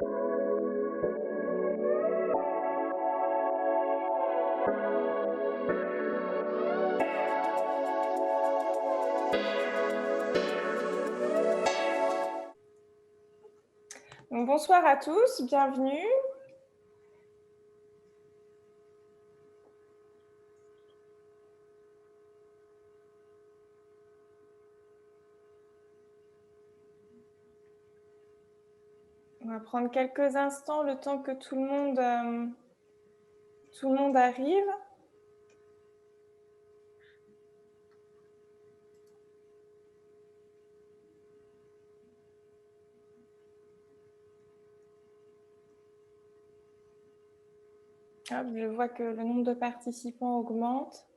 Donc, bonsoir à tous, bienvenue. On va prendre quelques instants le temps que tout le monde arrive. Hop, je vois que le nombre de participants augmente.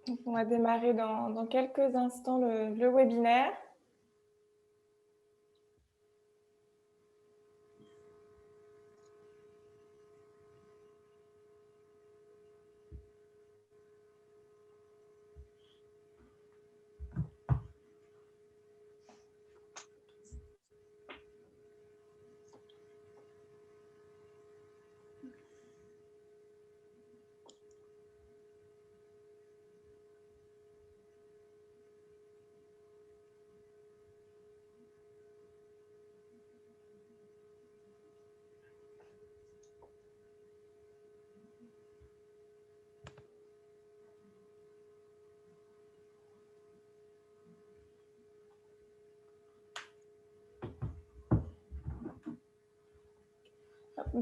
Donc, on va démarrer dans quelques instants le webinaire.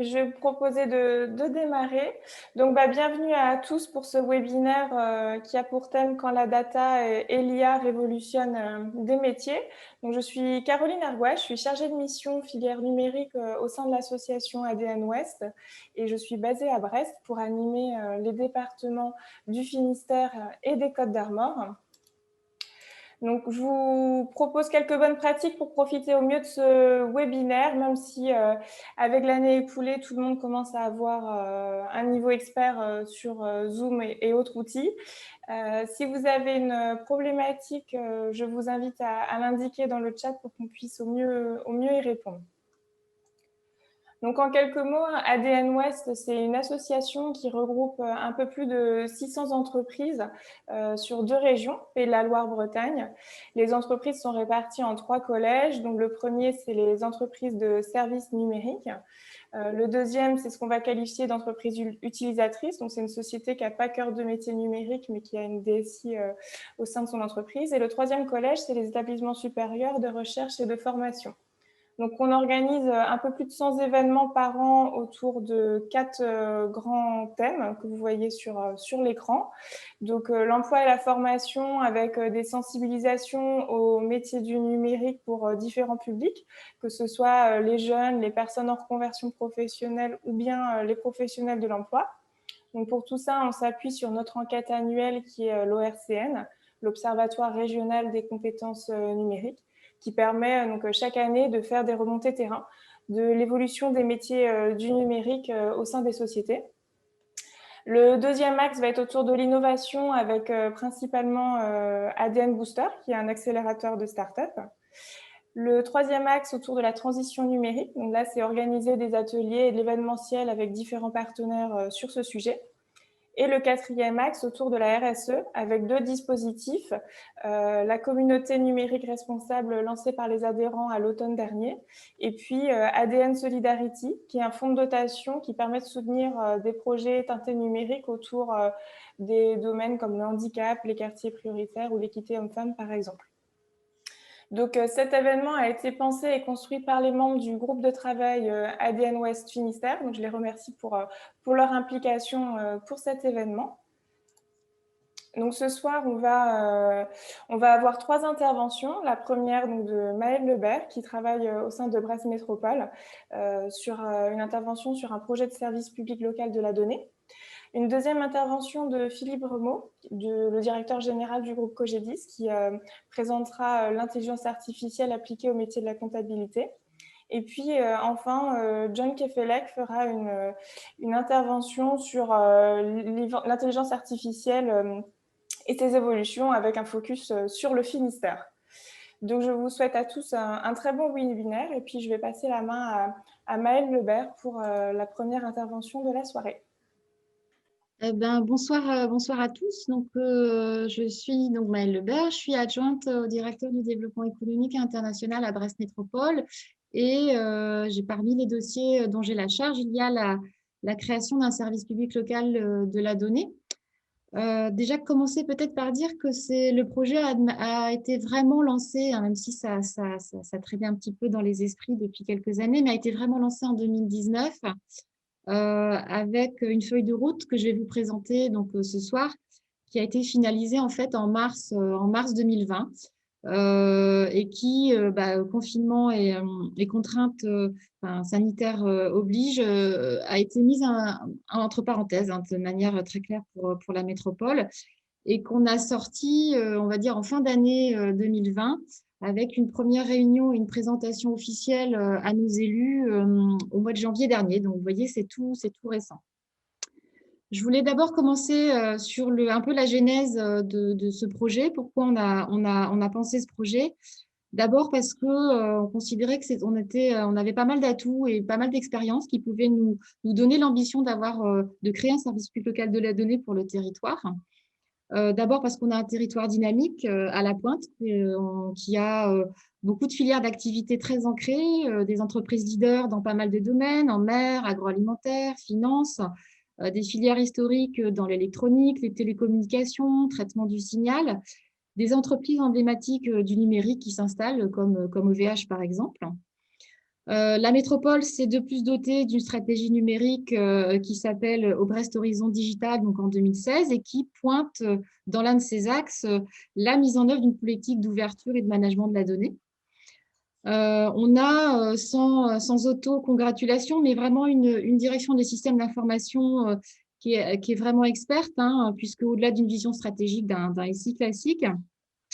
Je vais vous proposer de démarrer. Donc, bienvenue à tous pour ce webinaire qui a pour thème « Quand la data et l'IA révolutionnent des métiers ». Donc, je suis Caroline Argouet, je suis chargée de mission filière numérique au sein de l'association ADN Ouest et je suis basée à Brest pour animer les départements du Finistère et des Côtes-d'Armor. Donc, je vous propose quelques bonnes pratiques pour profiter au mieux de ce webinaire, même si avec l'année écoulée, tout le monde commence à avoir un niveau expert sur Zoom et autres outils. Si vous avez une problématique, je vous invite à l'indiquer dans le chat pour qu'on puisse au mieux y répondre. Donc, en quelques mots, ADN Ouest, c'est une association qui regroupe un peu plus de 600 entreprises sur 2 régions, Pays de la Loire-Bretagne. Les entreprises sont réparties en 3 collèges. Donc, le premier, c'est les entreprises de services numériques. Le deuxième, c'est ce qu'on va qualifier d'entreprise utilisatrice. Donc, c'est une société qui n'a pas cœur de métier numérique, mais qui a une DSI au sein de son entreprise. Et le troisième collège, c'est les établissements supérieurs de recherche et de formation. Donc, on organise un peu plus de 100 événements par an autour de 4 grands thèmes que vous voyez sur l'écran. Donc, l'emploi et la formation avec des sensibilisations aux métiers du numérique pour différents publics, que ce soit les jeunes, les personnes en reconversion professionnelle ou bien les professionnels de l'emploi. Donc, pour tout ça, on s'appuie sur notre enquête annuelle qui est l'ORCN, l'Observatoire régional des compétences numériques, qui permet donc chaque année de faire des remontées terrain de l'évolution des métiers du numérique au sein des sociétés. Le deuxième axe va être autour de l'innovation avec principalement ADN Booster, qui est un accélérateur de start-up. Le troisième axe autour de la transition numérique. Donc là, c'est organiser des ateliers et de l'événementiel avec différents partenaires sur ce sujet. Et le quatrième axe autour de la RSE avec 2 dispositifs. La communauté numérique responsable lancée par les adhérents à l'automne dernier et puis ADN Solidarity qui est un fonds de dotation qui permet de soutenir des projets teintés numériques autour des domaines comme le handicap, les quartiers prioritaires ou l'équité homme-femme par exemple. Donc, cet événement a été pensé et construit par les membres du groupe de travail ADN Ouest Finistère. Donc, je les remercie pour leur implication pour cet événement. Donc ce soir, on va avoir 3 interventions. La première donc de Maëlle Lebert qui travaille, au sein de Brest Métropole, sur, une intervention sur un projet de service public local de la donnée. Une deuxième intervention de Philippe Remeau, le directeur général du groupe Cogedis, qui présentera l'intelligence artificielle appliquée au métier de la comptabilité. Et puis enfin, John Kefelec fera une intervention sur l'intelligence artificielle et ses évolutions avec un focus sur le Finistère. Donc je vous souhaite à tous un très bon webinaire et puis je vais passer la main à Maëlle Lebert pour la première intervention de la soirée. Bonsoir à tous. Je suis donc Maëlle Lebert, je suis adjointe au directeur du développement économique international à Brest Métropole et j'ai parmi les dossiers dont j'ai la charge, il y a la création d'un service public local de la donnée. Déjà commencer peut-être par dire que le projet a été vraiment lancé, hein, même si ça traînait un petit peu dans les esprits depuis quelques années, mais a été vraiment lancé en 2019. Avec une feuille de route que je vais vous présenter ce soir, qui a été finalisée en fait en mars 2020 et qui, confinement et contraintes sanitaires oblige, a été mise entre parenthèses, hein, de manière très claire pour la métropole et qu'on a sorti, on va dire, en fin d'année 2020 avec une première réunion et une présentation officielle à nos élus au mois de janvier dernier. Donc, vous voyez, c'est tout récent. Je voulais d'abord commencer sur un peu la genèse de ce projet. Pourquoi on a pensé ce projet? D'abord parce que on considérait que on avait pas mal d'atouts et pas mal d'expériences qui pouvaient nous donner l'ambition de créer un service public local de la donnée pour le territoire. D'abord parce qu'on a un territoire dynamique à la pointe qui a beaucoup de filières d'activités très ancrées, des entreprises leaders dans pas mal de domaines, en mer, agroalimentaire, finance, des filières historiques dans l'électronique, les télécommunications, traitement du signal, des entreprises emblématiques du numérique qui s'installent comme OVH par exemple. La métropole s'est de plus dotée d'une stratégie numérique qui s'appelle Au Brest Horizon Digital, donc en 2016, et qui pointe dans l'un de ses axes la mise en œuvre d'une politique d'ouverture et de management de la donnée. On a, sans auto-congratulation, mais vraiment une direction des systèmes d'information qui est vraiment experte, hein, puisque au-delà d'une vision stratégique d'un SI classique,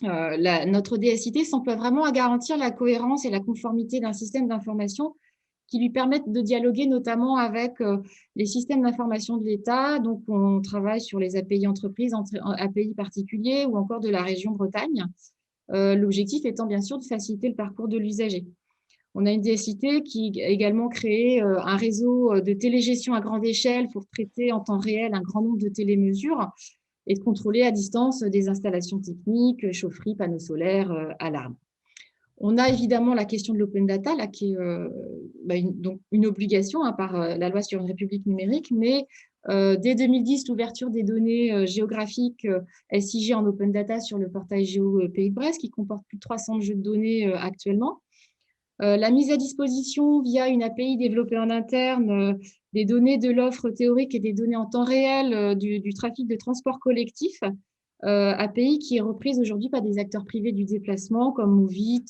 notre DSIT s'emploie vraiment à garantir la cohérence et la conformité d'un système d'information qui lui permettent de dialoguer notamment avec les systèmes d'information de l'État. Donc, on travaille sur les API entreprises, API particuliers ou encore de la région Bretagne. L'objectif étant bien sûr de faciliter le parcours de l'usager. On a une DSIT qui a également créé un réseau de télégestion à grande échelle pour traiter en temps réel un grand nombre de télémesures et de contrôler à distance des installations techniques, chaufferie, panneaux solaires, alarmes. On a évidemment la question de l'open data, là, qui est donc une obligation par la loi sur une république numérique, mais dès 2010, l'ouverture des données géographiques SIG en open data sur le portail Géo Pays de Brest, qui comporte plus de 300 jeux de données actuellement. La mise à disposition via une API développée en interne des données de l'offre théorique et des données en temps réel du trafic de transport collectif, API qui est reprise aujourd'hui par des acteurs privés du déplacement comme Movit,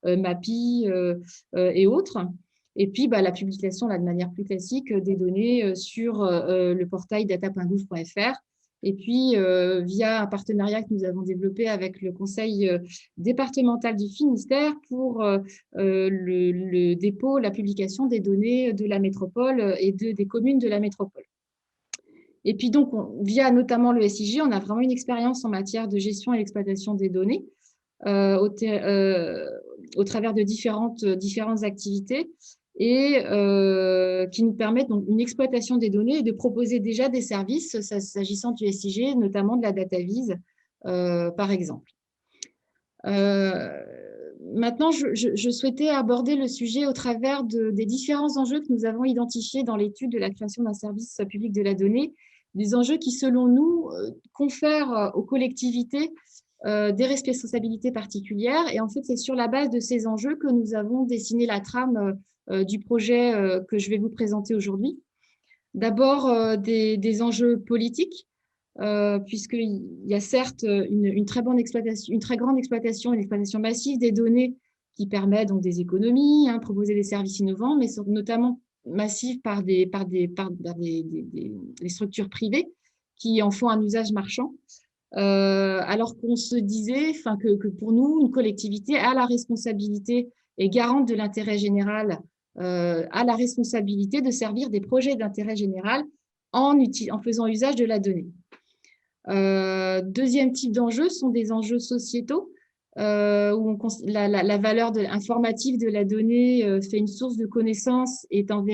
Mappy et autres. Et puis, la publication, là, de manière plus classique, des données sur le portail data.gouv.fr. Et puis, via un partenariat que nous avons développé avec le Conseil départemental du Finistère pour le dépôt, la publication des données de la métropole et des communes de la métropole. Et puis donc, via notamment le SIG, on a vraiment une expérience en matière de gestion et d'exploitation des données au travers de différentes activités et qui nous permettent donc une exploitation des données et de proposer déjà des services s'agissant du SIG, notamment de la data vise, par exemple. Maintenant, je souhaitais aborder le sujet au travers des différents enjeux que nous avons identifiés dans l'étude de la création d'un service public de la donnée, des enjeux qui, selon nous, confèrent aux collectivités des responsabilités particulières. Et en fait, c'est sur la base de ces enjeux que nous avons dessiné la trame du projet que je vais vous présenter aujourd'hui. D'abord, des enjeux politiques. puisqu'il y a certes une très bonne exploitation, une très grande exploitation, une exploitation massive des données qui permet donc des économies, proposer des services innovants, mais notamment massives des structures privées qui en font un usage marchand. Alors qu'on se disait que pour nous, une collectivité a la responsabilité et garante de l'intérêt général, a la responsabilité de servir des projets d'intérêt général en faisant usage de la donnée. Deuxième type d'enjeux sont des enjeux sociétaux, où la valeur informative de la donnée fait une source de connaissances, est en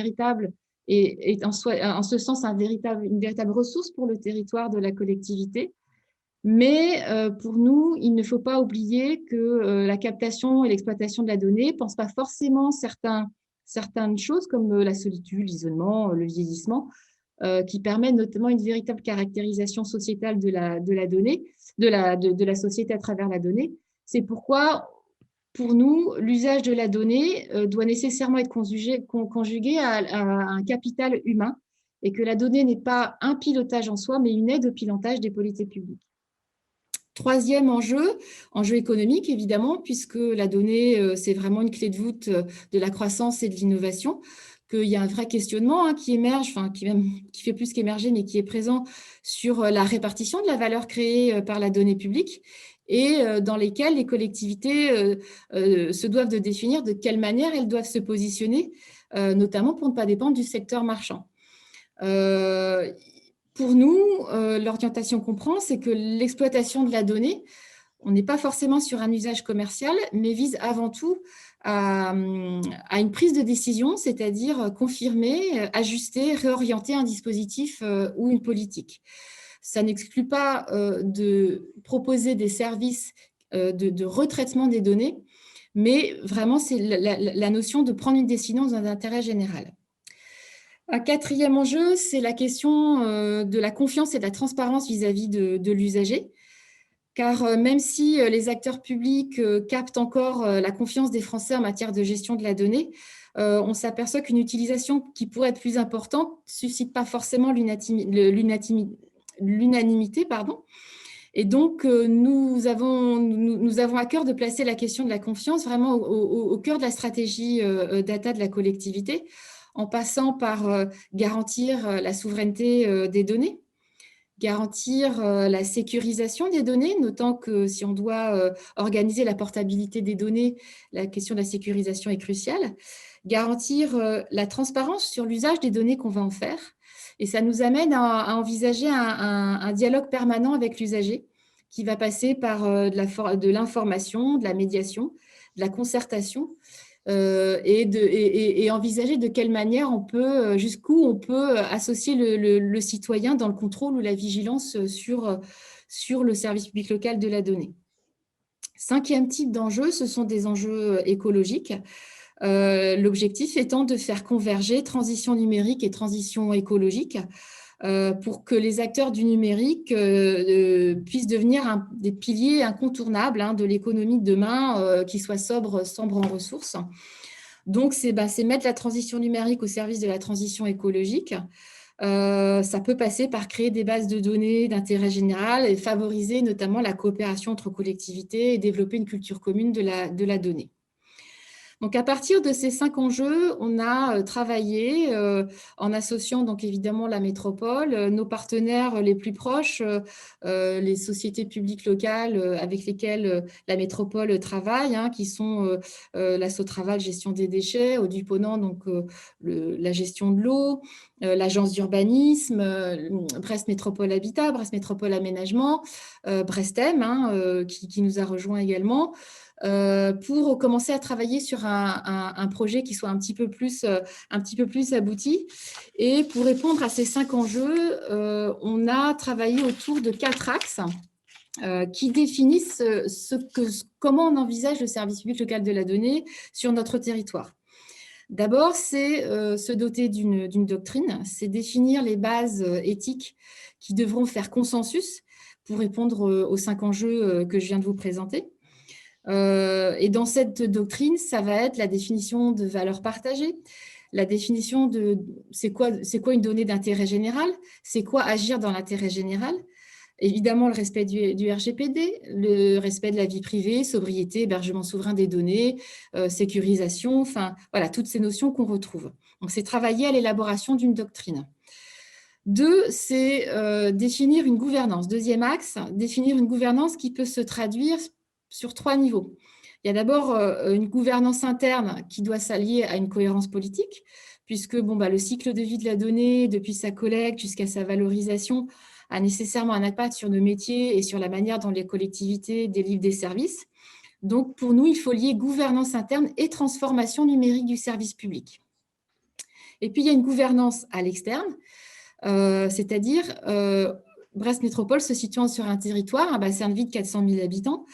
ce sens une véritable ressource pour le territoire de la collectivité. Mais pour nous, il ne faut pas oublier que la captation et l'exploitation de la donnée ne pensent pas forcément certaines choses comme la solitude, l'isolement, le vieillissement, qui permet notamment une véritable caractérisation sociétale de la donnée, de la société à travers la donnée. C'est pourquoi, pour nous, l'usage de la donnée doit nécessairement être conjugué à un capital humain et que la donnée n'est pas un pilotage en soi, mais une aide au pilotage des politiques publiques. Troisième enjeu économique, évidemment, puisque la donnée, c'est vraiment une clé de voûte de la croissance et de l'innovation, qu'il y a un vrai questionnement qui émerge, qui fait plus qu'émerger, mais qui est présent sur la répartition de la valeur créée par la donnée publique et dans lesquelles les collectivités se doivent de définir de quelle manière elles doivent se positionner, notamment pour ne pas dépendre du secteur marchand. Pour nous, l'orientation qu'on prend, c'est que l'exploitation de la donnée, on n'est pas forcément sur un usage commercial, mais vise avant tout à une prise de décision, c'est-à-dire confirmer, ajuster, réorienter un dispositif ou une politique. Ça n'exclut pas de proposer des services de retraitement des données, mais vraiment, c'est la notion de prendre une décision dans un intérêt général. Un quatrième enjeu, c'est la question de la confiance et de la transparence vis-à-vis de l'usager. Car même si les acteurs publics captent encore la confiance des Français en matière de gestion de la donnée, on s'aperçoit qu'une utilisation qui pourrait être plus importante ne suscite pas forcément l'unanimité. Et donc, nous avons à cœur de placer la question de la confiance vraiment au cœur de la stratégie data de la collectivité, en passant par garantir la souveraineté des données, garantir la sécurisation des données, notant que si on doit organiser la portabilité des données, la question de la sécurisation est cruciale, garantir la transparence sur l'usage des données qu'on va en faire. Et ça nous amène à envisager un dialogue permanent avec l'usager qui va passer par de l'information, de la médiation, de la concertation, et envisager de quelle manière jusqu'où on peut associer le citoyen dans le contrôle ou la vigilance sur le service public local de la donnée. Cinquième type d'enjeu, ce sont des enjeux écologiques. L'objectif étant de faire converger transition numérique et transition écologique pour que les acteurs du numérique puissent devenir des piliers incontournables de l'économie de demain qui soit sobre en ressources. Donc, c'est mettre la transition numérique au service de la transition écologique. Ça peut passer par créer des bases de données d'intérêt général et favoriser notamment la coopération entre collectivités et développer une culture commune de la donnée. Donc, à partir de ces 5 enjeux, on a travaillé en associant donc évidemment la métropole, nos partenaires les plus proches, les sociétés publiques locales avec lesquelles la métropole travaille, qui sont la Sotraval, gestion des déchets, Auduponant, donc la gestion de l'eau, l'agence d'urbanisme, Brest Métropole Habitat, Brest Métropole Aménagement, Brestem, qui nous a rejoint également, pour commencer à travailler sur un projet qui soit un petit peu plus abouti. Et pour répondre à ces 5 enjeux, on a travaillé autour de 4 axes qui définissent comment on envisage le service public local de la donnée sur notre territoire. D'abord, c'est se doter d'une doctrine, c'est définir les bases éthiques qui devront faire consensus pour répondre aux 5 enjeux que je viens de vous présenter. Et dans cette doctrine, ça va être la définition de valeurs partagées, la définition de c'est quoi une donnée d'intérêt général, c'est quoi agir dans l'intérêt général, Évidemment, le respect du RGPD, le respect de la vie privée, sobriété, hébergement souverain des données, sécurisation, enfin, voilà, toutes ces notions qu'on retrouve. Donc, c'est travailler à l'élaboration d'une doctrine. Deux, c'est définir une gouvernance. Deuxième axe, définir une gouvernance qui peut se traduire sur 3 niveaux. Il y a d'abord une gouvernance interne qui doit s'allier à une cohérence politique, puisque le cycle de vie de la donnée, depuis sa collecte jusqu'à sa valorisation, a nécessairement un impact sur nos métiers et sur la manière dont les collectivités délivrent des services. Donc, pour nous, il faut lier gouvernance interne et transformation numérique du service public. Et puis, il y a une gouvernance à l'externe, c'est-à-dire Brest Métropole se situant sur un territoire, un bassin de vie de 400 000 habitants,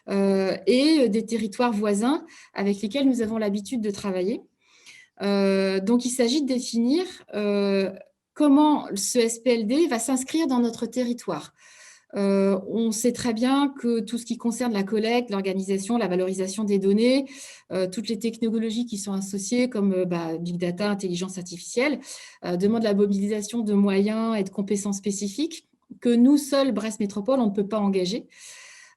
et des territoires voisins avec lesquels nous avons l'habitude de travailler. Donc, il s'agit de définir comment ce SPLD va s'inscrire dans notre territoire. On sait très bien que tout ce qui concerne la collecte, l'organisation, la valorisation des données, toutes les technologies qui sont associées comme Big Data, intelligence artificielle, demandent la mobilisation de moyens et de compétences spécifiques que nous, seuls, Brest Métropole, on ne peut pas engager.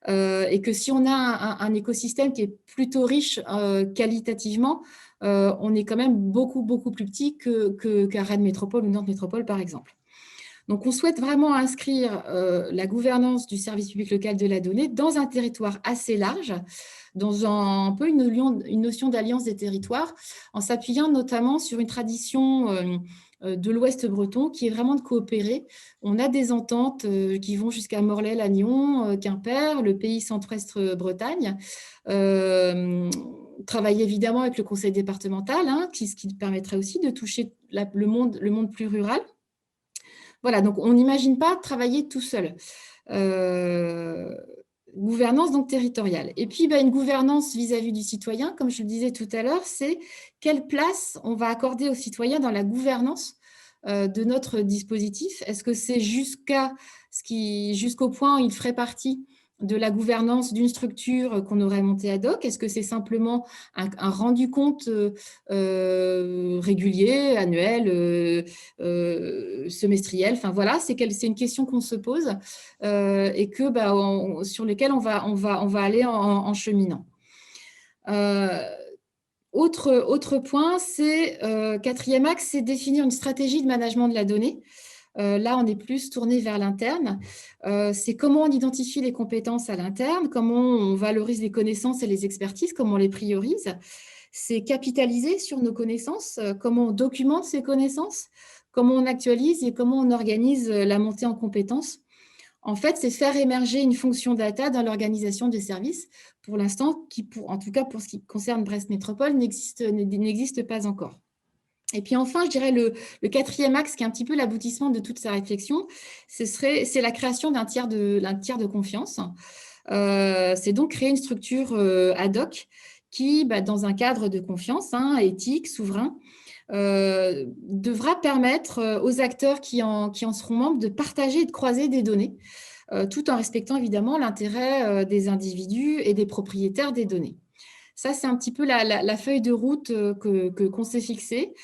Et que si on a un écosystème qui est plutôt riche qualitativement, on est quand même beaucoup, beaucoup plus petit qu'à Rennes Métropole ou Nantes Métropole, par exemple. Donc, on souhaite vraiment inscrire la gouvernance du service public local de la donnée dans un territoire assez large, dans un peu une notion d'alliance des territoires, en s'appuyant notamment sur une tradition de l'Ouest breton qui est vraiment de coopérer. On a des ententes qui vont jusqu'à Morlaix, Lannion, Quimper, le pays centre-ouest Bretagne. Travailler évidemment avec le conseil départemental, ce qui permettrait aussi de toucher le monde plus rural. Voilà, donc on n'imagine pas travailler tout seul. Gouvernance donc territoriale. Et puis, une gouvernance vis-à-vis du citoyen, comme je le disais tout à l'heure, c'est quelle place on va accorder au citoyen dans la gouvernance de notre dispositif. Est-ce que c'est jusqu'au point où il ferait partie de la gouvernance d'une structure qu'on aurait montée ad hoc? Est-ce que c'est simplement un rendu compte régulier, annuel, semestriel? Enfin voilà, c'est une question qu'on se pose et sur lesquelles on va aller en cheminant. Autre point, c'est quatrième axe, c'est définir une stratégie de management de la donnée. Là, on est plus tourné vers l'interne. C'est comment on identifie les compétences à l'interne, comment on valorise les connaissances et les expertises, comment on les priorise. C'est capitaliser sur nos connaissances, comment on documente ces connaissances, comment on actualise et comment on organise la montée en compétences. En fait, c'est faire émerger une fonction data dans l'organisation des services, pour l'instant, en tout cas pour ce qui concerne Brest Métropole, n'existe pas encore. Et puis enfin, je dirais le quatrième axe, qui est un petit peu l'aboutissement de toute sa réflexion, c'est la création d'un tiers de confiance. C'est donc créer une structure ad hoc qui, dans un cadre de confiance éthique, souverain, devra permettre aux acteurs qui en seront membres de partager et de croiser des données, tout en respectant évidemment l'intérêt des individus et des propriétaires des données. Ça, c'est un petit peu la feuille de route qu'on s'est fixée.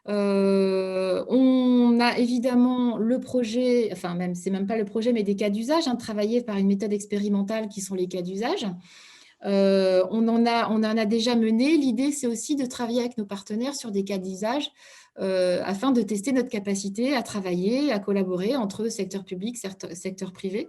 On a évidemment le projet, c'est même pas le projet, mais des cas d'usage, travaillés par une méthode expérimentale qui sont les cas d'usage. On en a déjà mené. L'idée, c'est aussi de travailler avec nos partenaires sur des cas d'usage afin de tester notre capacité à travailler, à collaborer entre secteur public, secteur privé.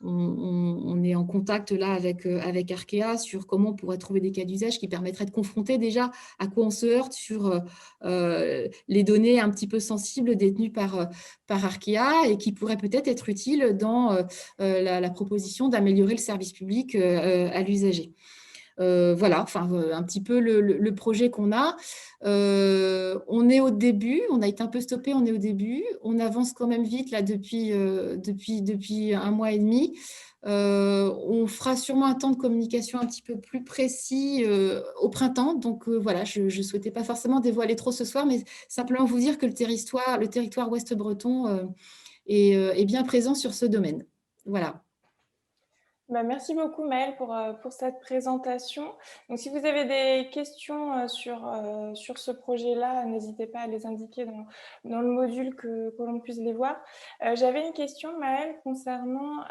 On est en contact là avec Arkea sur comment on pourrait trouver des cas d'usage qui permettraient de confronter déjà à quoi on se heurte sur les données un petit peu sensibles détenues par Arkea et qui pourraient peut-être être utiles dans la proposition d'améliorer le service public à l'usager. Voilà, un petit peu le projet qu'on a. On est au début, on a été un peu stoppé, on est au début. On avance quand même vite là depuis 1 mois et demi. On fera sûrement un temps de communication un petit peu plus précis au printemps. Donc voilà, je ne souhaitais pas forcément dévoiler trop ce soir, mais simplement vous dire que le territoire ouest breton est bien présent sur ce domaine. Voilà. Bah, merci beaucoup Maëlle pour cette présentation. Donc, si vous avez des questions sur ce projet-là, n'hésitez pas à les indiquer dans le module que l'on puisse les voir. J'avais une question Maëlle concernant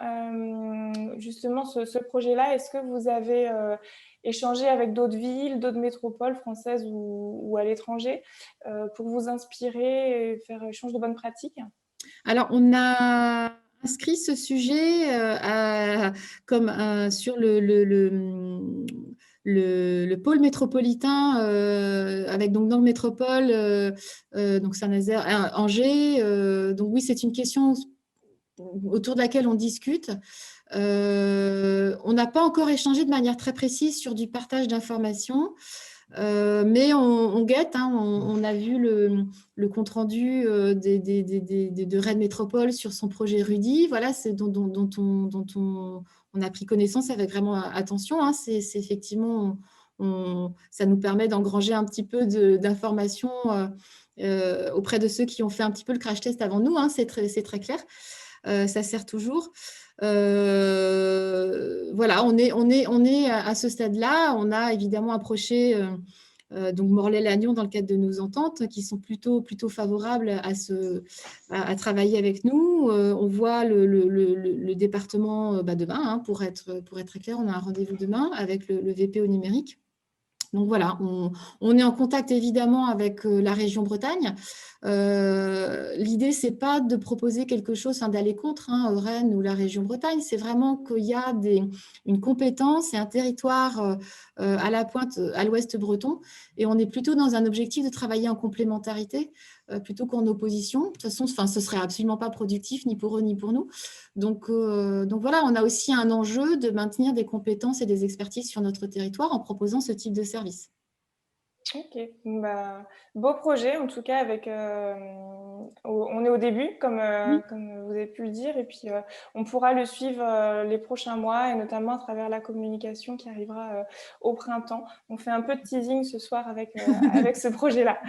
justement ce projet-là. Est-ce que vous avez échangé avec d'autres villes, d'autres métropoles françaises ou à l'étranger pour vous inspirer et faire échange de bonnes pratiques? Alors, on a inscrit ce sujet sur le pôle métropolitain avec donc dans le métropole, donc Saint-Nazaire, Angers. Donc oui, c'est une question autour de laquelle on discute. On n'a pas encore échangé de manière très précise sur du partage d'informations. Mais on guette, hein, on a vu le compte-rendu de Rennes Métropole sur son projet Rudy. Voilà, c'est dont on a pris connaissance avec vraiment attention. Hein. C'est effectivement, ça nous permet d'engranger un petit peu d'informations auprès de ceux qui ont fait un petit peu le crash test avant nous. Hein. C'est très clair. Ça sert toujours. Voilà, on est à ce stade-là. On a évidemment approché donc Morlaix-Lannion dans le cadre de nos ententes qui sont plutôt favorables à travailler avec nous. On voit le département demain, hein, pour être très clair, on a un rendez-vous demain avec le VP au numérique. Donc voilà, on est en contact évidemment avec la région Bretagne. L'idée, c'est pas de proposer quelque chose, hein, d'aller contre Rennes ou la région Bretagne. C'est vraiment qu'il y a une compétence et un territoire à la pointe, à l'ouest breton. Et on est plutôt dans un objectif de travailler en complémentarité plutôt qu'en opposition. De toute façon, ce serait absolument pas productif, ni pour eux, ni pour nous. Donc voilà, on a aussi un enjeu de maintenir des compétences et des expertises sur notre territoire en proposant ce type de service. Ok, bah, beau projet en tout cas on est au début Oui. comme vous avez pu le dire et puis on pourra le suivre les prochains mois et notamment à travers la communication qui arrivera au printemps. On fait un peu de teasing ce soir avec ce projet-là.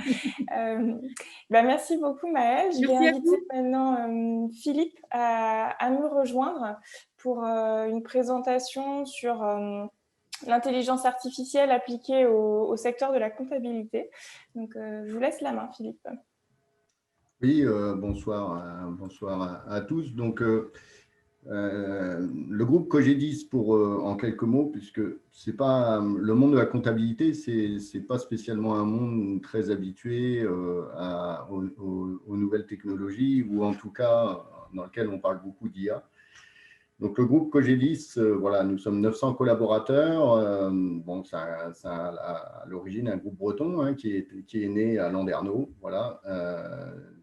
Bah, merci beaucoup Maëlle. Je vais Merci à inviter vous. maintenant Philippe à nous rejoindre pour une présentation sur l'intelligence artificielle appliquée au secteur de la comptabilité. Donc, je vous laisse la main, Philippe. Oui, bonsoir à tous. Donc, le groupe Cogedis, en quelques mots, puisque c'est pas le monde de la comptabilité, c'est pas spécialement un monde très habitué aux nouvelles technologies, ou en tout cas dans lequel on parle beaucoup d'IA. Donc, le groupe Cogedis, voilà, nous sommes 900 collaborateurs. Bon, ça à l'origine un groupe breton, hein, qui est né à Landerneau, voilà,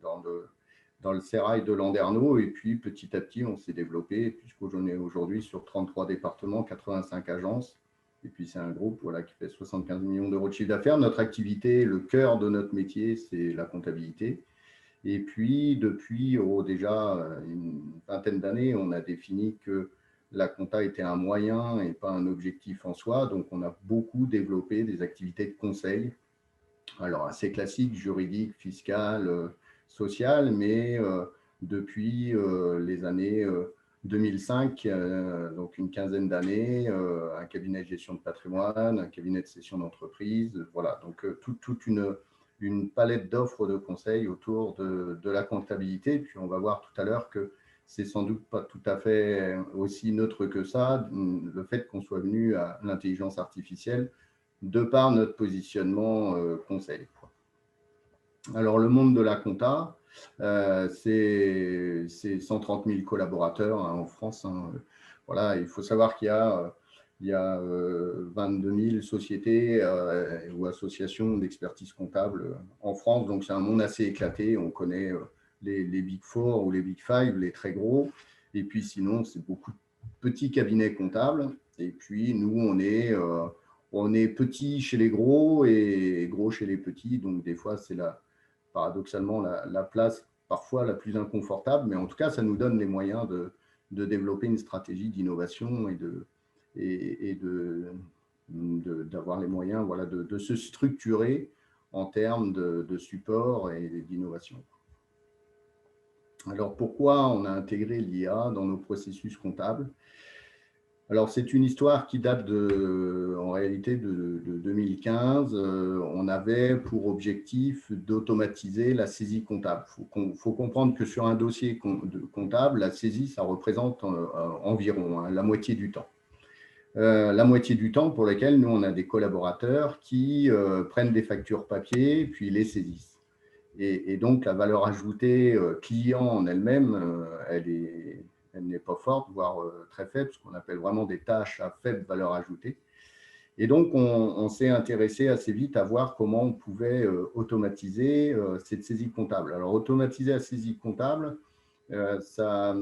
dans le sérail de Landerneau. Et puis, petit à petit, on s'est développé, puisqu'on est aujourd'hui sur 33 départements, 85 agences. Et puis, c'est un groupe, voilà, qui fait 75 millions d'euros de chiffre d'affaires. Notre activité, le cœur de notre métier, c'est la comptabilité. Et puis, depuis déjà une vingtaine d'années, on a défini que la compta était un moyen et pas un objectif en soi. Donc, on a beaucoup développé des activités de conseil, alors assez classiques, juridiques, fiscales, sociales, mais depuis les années 2005, donc une quinzaine d'années, un cabinet de gestion de patrimoine, un cabinet de cession d'entreprise, voilà, donc toute une palette d'offres de conseils autour de la comptabilité. Puis on va voir tout à l'heure que c'est sans doute pas tout à fait aussi neutre que ça, le fait qu'on soit venu à l'intelligence artificielle de par notre positionnement conseil. Alors, le monde de la compta, c'est 130 000 collaborateurs, hein, en France. Hein. Voilà, il faut savoir qu'il y a 22 000 sociétés ou associations d'expertise comptable en France. Donc, c'est un monde assez éclaté. On connaît les Big Four ou les Big Five, les très gros. Et puis, sinon, c'est beaucoup de petits cabinets comptables. Et puis, nous, on est petit chez les gros et gros chez les petits. Donc, des fois, c'est paradoxalement la place parfois la plus inconfortable. Mais en tout cas, ça nous donne les moyens de développer une stratégie d'innovation d'avoir les moyens, voilà, de se structurer en termes de support et d'innovation. Alors, pourquoi on a intégré l'IA dans nos processus comptables? Alors, c'est une histoire qui date en réalité de 2015. On avait pour objectif d'automatiser la saisie comptable. Faut comprendre que sur un dossier comptable, la saisie, ça représente environ la moitié du temps. La moitié du temps pour lequel nous, on a des collaborateurs qui prennent des factures papier puis les saisissent. Et donc, la valeur ajoutée client en elle-même, elle n'est pas forte, voire très faible, ce qu'on appelle vraiment des tâches à faible valeur ajoutée. Et donc, on s'est intéressé assez vite à voir comment on pouvait automatiser cette saisie comptable. Alors, automatiser la saisie comptable, ça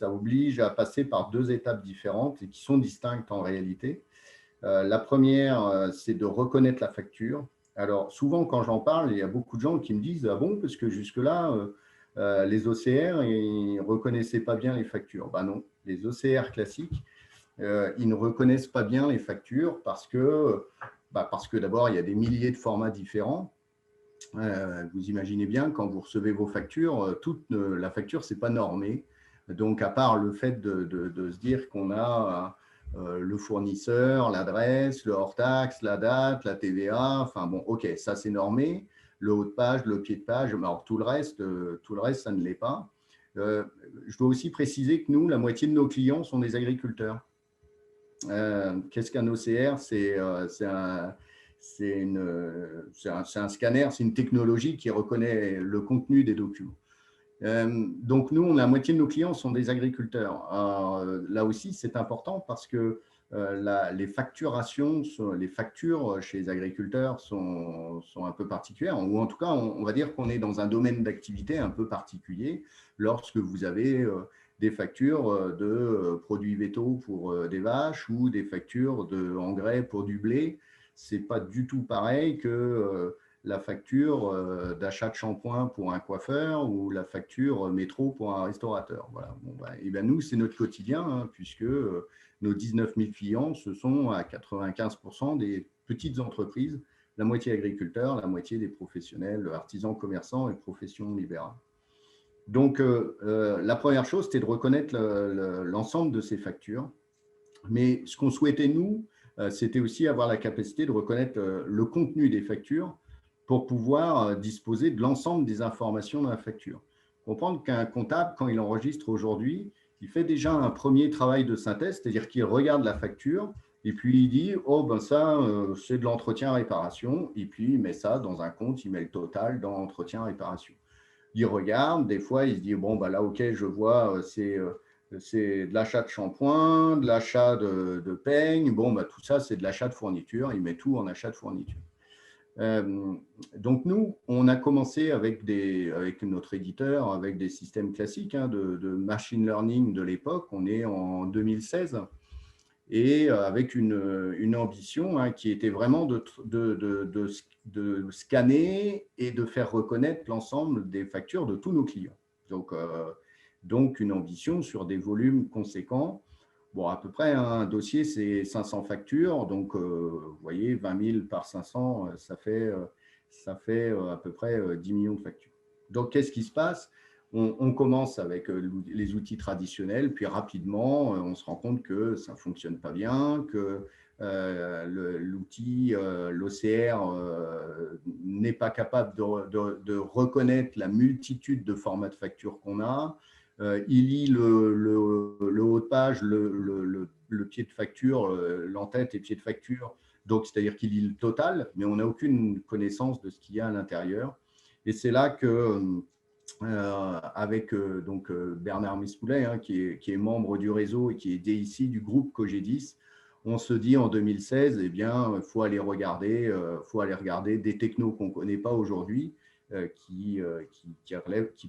oblige à passer par 2 étapes différentes et qui sont distinctes en réalité. La première, c'est de reconnaître la facture. Alors, souvent, quand j'en parle, il y a beaucoup de gens qui me disent « Ah bon, parce que jusque-là, les OCR, ils ne reconnaissaient pas bien les factures. » Ben non, les OCR classiques, ils ne reconnaissent pas bien les factures parce que d'abord, il y a des milliers de formats différents. Vous imaginez bien, quand vous recevez vos factures, toute la facture, ce n'est pas normé. Donc, à part le fait de se dire qu'on a le fournisseur, l'adresse, le hors-taxe, la date, la TVA, enfin bon, ok, ça c'est normé. Le haut de page, le pied de page, mais alors tout le reste, ça ne l'est pas. Je dois aussi préciser que nous, la moitié de nos clients sont des agriculteurs. Qu'est-ce qu'un OCR? C'est un scanner, c'est une technologie qui reconnaît le contenu des documents. Donc, nous, la moitié de nos clients sont des agriculteurs. Là aussi, c'est important parce que les facturations, les factures chez les agriculteurs sont un peu particulières, ou en tout cas, on va dire qu'on est dans un domaine d'activité un peu particulier lorsque vous avez des factures de produits végétaux pour des vaches ou des factures d'engrais pour du blé. Ce n'est pas du tout pareil que la facture d'achat de shampoing pour un coiffeur ou la facture métro pour un restaurateur. Voilà. Bon, et ben nous, c'est notre quotidien, hein, puisque nos 19 000 clients, ce sont à 95% des petites entreprises, la moitié agriculteurs, la moitié des professionnels, artisans, commerçants et professions libérales. Donc, la première chose, c'était de reconnaître l'ensemble de ces factures. Mais ce qu'on souhaitait, nous, c'était aussi avoir la capacité de reconnaître le contenu des factures pour pouvoir disposer de l'ensemble des informations dans la facture. Comprendre qu'un comptable, quand il enregistre aujourd'hui, il fait déjà un premier travail de synthèse, c'est-à-dire qu'il regarde la facture et puis il dit « Oh, ben ça, c'est de l'entretien-réparation » et puis il met ça dans un compte, il met le total dans l'entretien-réparation. Il regarde, des fois, il se dit « Bon, ben là, ok, je vois, c'est de l'achat de shampoing, de l'achat de peigne, bon, ben, tout ça, c'est de l'achat de fourniture, il met tout en achat de fourniture. » Donc, nous, on a commencé avec notre éditeur, avec des systèmes classiques de machine learning de l'époque. On est en 2016 et avec une ambition qui était vraiment de scanner et de faire reconnaître l'ensemble des factures de tous nos clients. Donc une ambition sur des volumes conséquents. Bon, à peu près, un dossier, c'est 500 factures. Donc, vous voyez, 20 000 par 500, ça fait à peu près 10 millions de factures. Donc, qu'est-ce qui se passe? On commence avec les outils traditionnels, puis rapidement, on se rend compte que ça ne fonctionne pas bien, que l'outil, l'OCR, n'est pas capable de reconnaître la multitude de formats de factures qu'on a. Il lit le haut de page, le pied de facture, l'entête et pied de facture. Donc, c'est-à-dire qu'il lit le total, mais on n'a aucune connaissance de ce qu'il y a à l'intérieur. Et c'est là que, avec Bernard Mispoulet, qui est membre du réseau et qui est DIC du groupe Cogedis, on se dit en 2016, eh bien, il faut aller regarder des technos qu'on ne connaît pas aujourd'hui, qui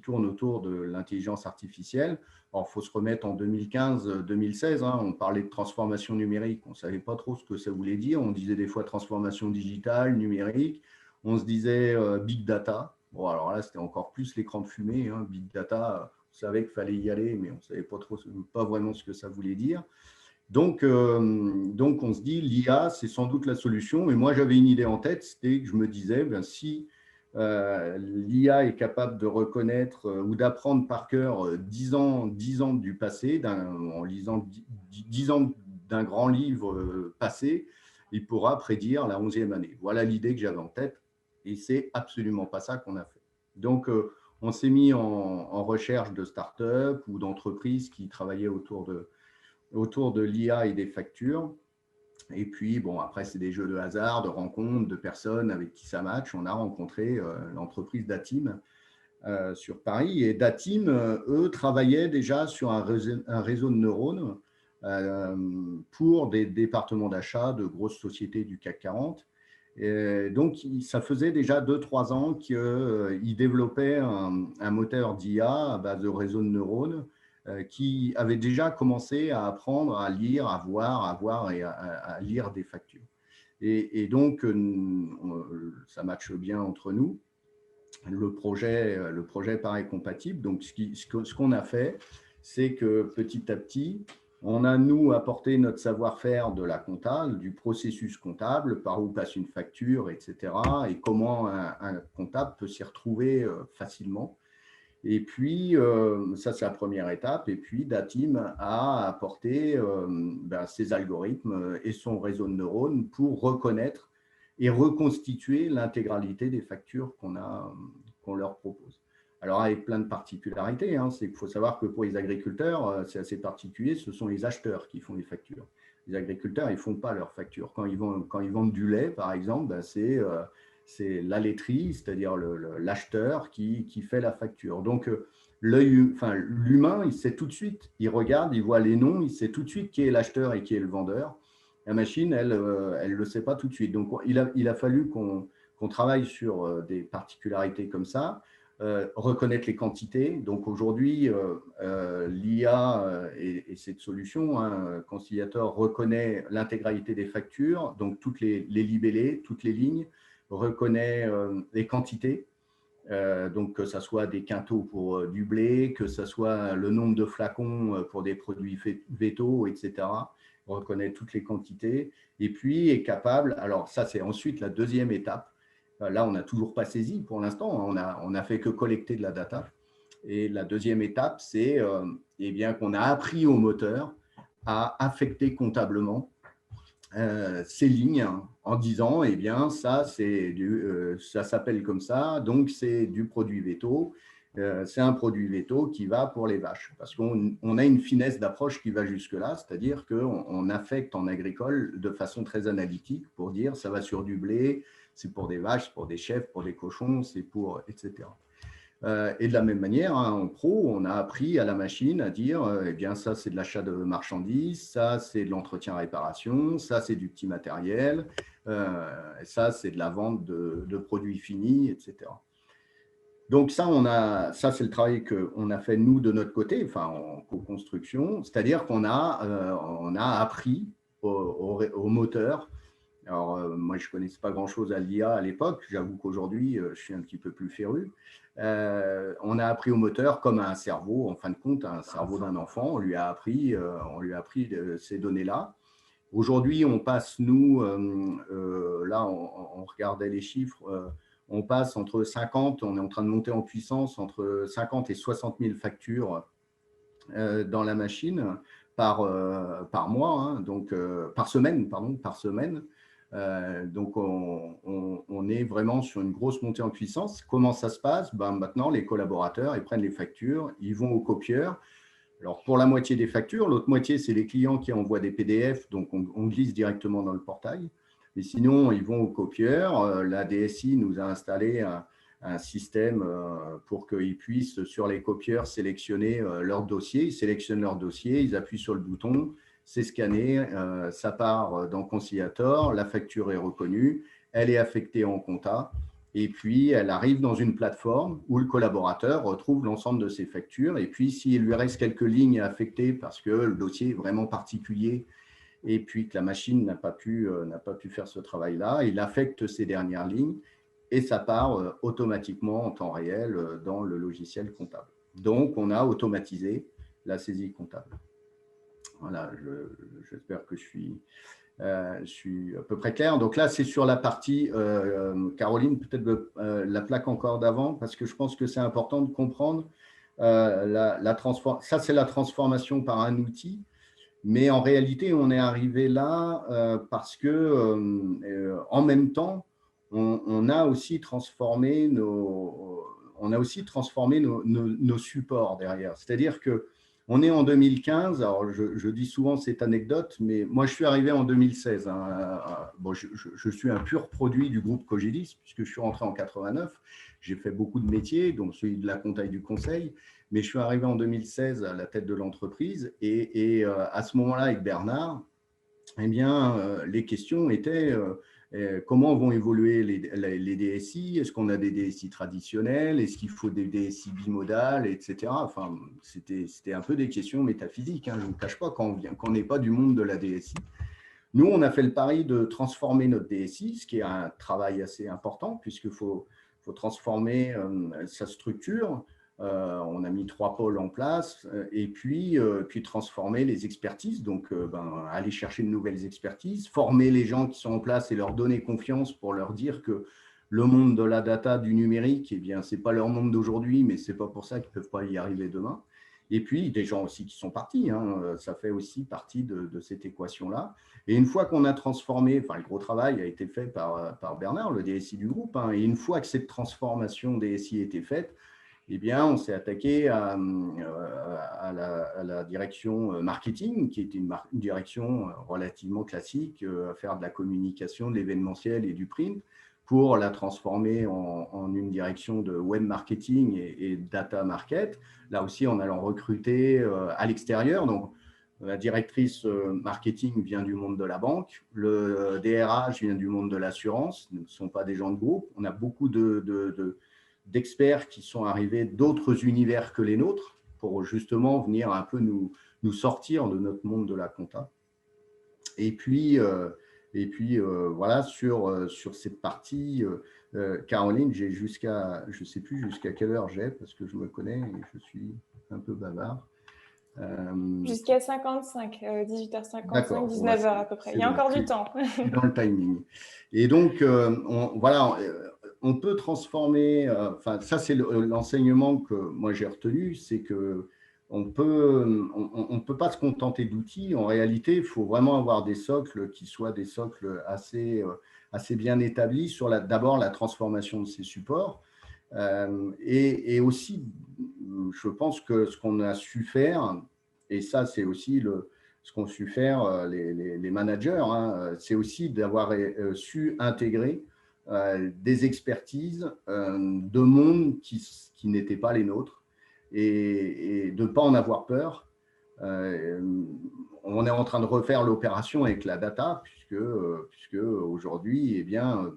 tournent autour de l'intelligence artificielle. Alors, il faut se remettre en 2015-2016, on parlait de transformation numérique, on ne savait pas trop ce que ça voulait dire, on disait des fois transformation digitale, numérique, on se disait big data. Bon, alors là, c'était encore plus l'écran de fumée, big data, on savait qu'il fallait y aller, mais on ne savait pas vraiment ce que ça voulait dire. Donc, on se dit, l'IA, c'est sans doute la solution. Mais moi, j'avais une idée en tête, c'était que je me disais, si l'IA est capable de reconnaître ou d'apprendre par cœur 10 ans du passé, en lisant 10 ans d'un grand livre passé, il pourra prédire la 11e année. Voilà l'idée que j'avais en tête et c'est absolument pas ça qu'on a fait. Donc, on s'est mis en recherche de start-up ou d'entreprises qui travaillaient autour de l'IA et des factures. Et puis, bon, après, c'est des jeux de hasard, de rencontres, de personnes avec qui ça match. On a rencontré l'entreprise Datim sur Paris. Et Datim, eux, travaillaient déjà sur un réseau de neurones pour des départements d'achat de grosses sociétés du CAC 40. Et donc, ça faisait déjà 2-3 ans qu'ils développaient un moteur d'IA à base de réseau de neurones qui avait déjà commencé à apprendre à lire, à voir et à lire des factures. Et donc, ça matche bien entre nous. Le projet paraît compatible. Donc, ce qu'on a fait, c'est que petit à petit, on a, nous, apporté notre savoir-faire de la compta, du processus comptable, par où passe une facture, etc. et comment un comptable peut s'y retrouver facilement. Et puis, ça, c'est la première étape. Et puis, Datim a apporté ses algorithmes et son réseau de neurones pour reconnaître et reconstituer l'intégralité des factures qu'on leur propose. Alors, avec plein de particularités, hein, c'est qu'il faut savoir que pour les agriculteurs, c'est assez particulier, ce sont les acheteurs qui font les factures. Les agriculteurs, ils ne font pas leurs factures. Quand ils vendent du lait, par exemple, c'est la laiterie, c'est-à-dire l'acheteur qui fait la facture. Donc, l'humain, il sait tout de suite, il regarde, il voit les noms, il sait tout de suite qui est l'acheteur et qui est le vendeur. La machine, elle ne le sait pas tout de suite. Donc, il a fallu qu'on travaille sur des particularités comme ça, reconnaître les quantités. Donc, aujourd'hui, l'IA et cette solution, hein, Conciliator, reconnaît l'intégralité des factures, donc toutes les libellés, toutes les lignes, reconnaît les quantités, donc que ce soit des quintaux pour du blé, que ce soit le nombre de flacons pour des produits vétaux, etc. Reconnaît toutes les quantités et puis est capable, alors ça c'est ensuite la deuxième étape, là on n'a toujours pas saisi pour l'instant, on a fait que collecter de la data et la deuxième étape c'est eh bien qu'on a appris au moteur à affecter comptablement ces lignes en disant eh bien ça c'est ça s'appelle comme ça, donc c'est du produit véto, c'est un produit véto qui va pour les vaches parce qu'on a une finesse d'approche qui va jusque là, c'est-à-dire qu'on affecte en agricole de façon très analytique pour dire ça va sur du blé, c'est pour des vaches, c'est pour des chèvres, pour des cochons, c'est pour etc. Et de la même manière, hein, en pro, on a appris à la machine à dire eh bien, ça, c'est de l'achat de marchandises, ça, c'est de l'entretien-réparation, ça, c'est du petit matériel, ça, c'est de la vente de produits finis, etc. Donc, ça, c'est le travail qu'on a fait, nous, de notre côté, enfin, en co-construction, c'est-à-dire qu'on a appris au moteur. Alors, moi, je ne connaissais pas grand-chose à l'IA à l'époque. J'avoue qu'aujourd'hui, je suis un petit peu plus féru. On a appris au moteur comme un cerveau, en fin de compte, un cerveau d'un enfant. On lui a appris ces données-là. Aujourd'hui, on passe, nous, là, on regardait les chiffres, on passe entre 50, on est en train de monter en puissance, entre 50 et 60 000 factures dans la machine par mois, hein, donc par semaine, pardon, par semaine. Donc, on est vraiment sur une grosse montée en puissance. Comment ça se passe? Maintenant, les collaborateurs, ils prennent les factures, ils vont au copieur. Alors, pour la moitié des factures, l'autre moitié, c'est les clients qui envoient des PDF, donc on glisse directement dans le portail. Mais sinon, ils vont au copieur. La DSI nous a installé un système pour qu'ils puissent, sur les copieurs, sélectionner leur dossier. Ils sélectionnent leur dossier, ils appuient sur le bouton, c'est scanné, ça part dans Conciliator, la facture est reconnue, elle est affectée en compta et puis elle arrive dans une plateforme où le collaborateur retrouve l'ensemble de ses factures et puis s'il lui reste quelques lignes à affecter parce que le dossier est vraiment particulier et puis que la machine n'a pas pu faire ce travail-là, il affecte ces dernières lignes et ça part automatiquement en temps réel dans le logiciel comptable. Donc, on a automatisé la saisie comptable. Voilà, j'espère que je suis à peu près clair. Donc là, c'est sur la partie, Caroline, peut-être la plaque encore d'avant, parce que je pense que c'est important de comprendre ça, c'est la transformation par un outil. Mais en réalité, on est arrivé là parce que en même temps, on a aussi transformé nos supports derrière. C'est-à-dire qu'on est en 2015. Alors, je dis souvent cette anecdote, mais moi, je suis arrivé en 2016. Bon, je suis un pur produit du groupe Cogidis, puisque je suis rentré en 89. J'ai fait beaucoup de métiers, donc celui de la compta et du conseil. Mais je suis arrivé en 2016 à la tête de l'entreprise et à ce moment-là, avec Bernard, eh bien, les questions étaient comment vont évoluer les DSI? Est-ce qu'on a des DSI traditionnels? Est-ce qu'il faut des DSI bimodales, etc. Enfin, c'était un peu des questions métaphysiques. Hein, je ne vous cache pas qu'on n'est pas du monde de la DSI. Nous, on a fait le pari de transformer notre DSI, ce qui est un travail assez important puisqu'il faut transformer sa structure. On a mis 3 pôles en place et puis transformer les expertises, donc aller chercher de nouvelles expertises, former les gens qui sont en place et leur donner confiance pour leur dire que le monde de la data, du numérique, eh bien, ce n'est pas leur monde d'aujourd'hui, mais ce n'est pas pour ça qu'ils ne peuvent pas y arriver demain. Et puis, des gens aussi qui sont partis, hein, ça fait aussi partie de cette équation-là. Et une fois qu'on a transformé, enfin, le gros travail a été fait par Bernard, le DSI du groupe, hein, et une fois que cette transformation DSI a été faite, eh bien, on s'est attaqué à la direction marketing, qui était une direction relativement classique, à faire de la communication, de l'événementiel et du print, pour la transformer en une direction de web marketing et data market. Là aussi, en allant recruter à l'extérieur. Donc, la directrice marketing vient du monde de la banque, le DRH vient du monde de l'assurance, ce ne sont pas des gens de groupe. On a beaucoup d'experts qui sont arrivés d'autres univers que les nôtres pour justement venir un peu nous sortir de notre monde de la compta. Et puis voilà, sur cette partie, Caroline, j'ai je ne sais plus jusqu'à quelle heure j'ai, parce que je me connais et je suis un peu bavard. Jusqu'à 55, 18h55, 19h à peu près. Il y a bon, encore du temps. Je suis dans le timing. Et donc, voilà, on peut transformer, enfin, ça c'est l'enseignement que moi j'ai retenu, c'est que on peut pas se contenter d'outils. En réalité, il faut vraiment avoir des socles qui soient des socles assez bien établis sur d'abord la transformation de ces supports. Et aussi, je pense que ce qu'on a su faire, et ça c'est aussi ce qu'ont su faire les managers, hein, c'est aussi d'avoir su intégrer des expertises de mondes qui n'étaient pas les nôtres et de ne pas en avoir peur. On est en train de refaire l'opération avec la data, puisque aujourd'hui, eh bien,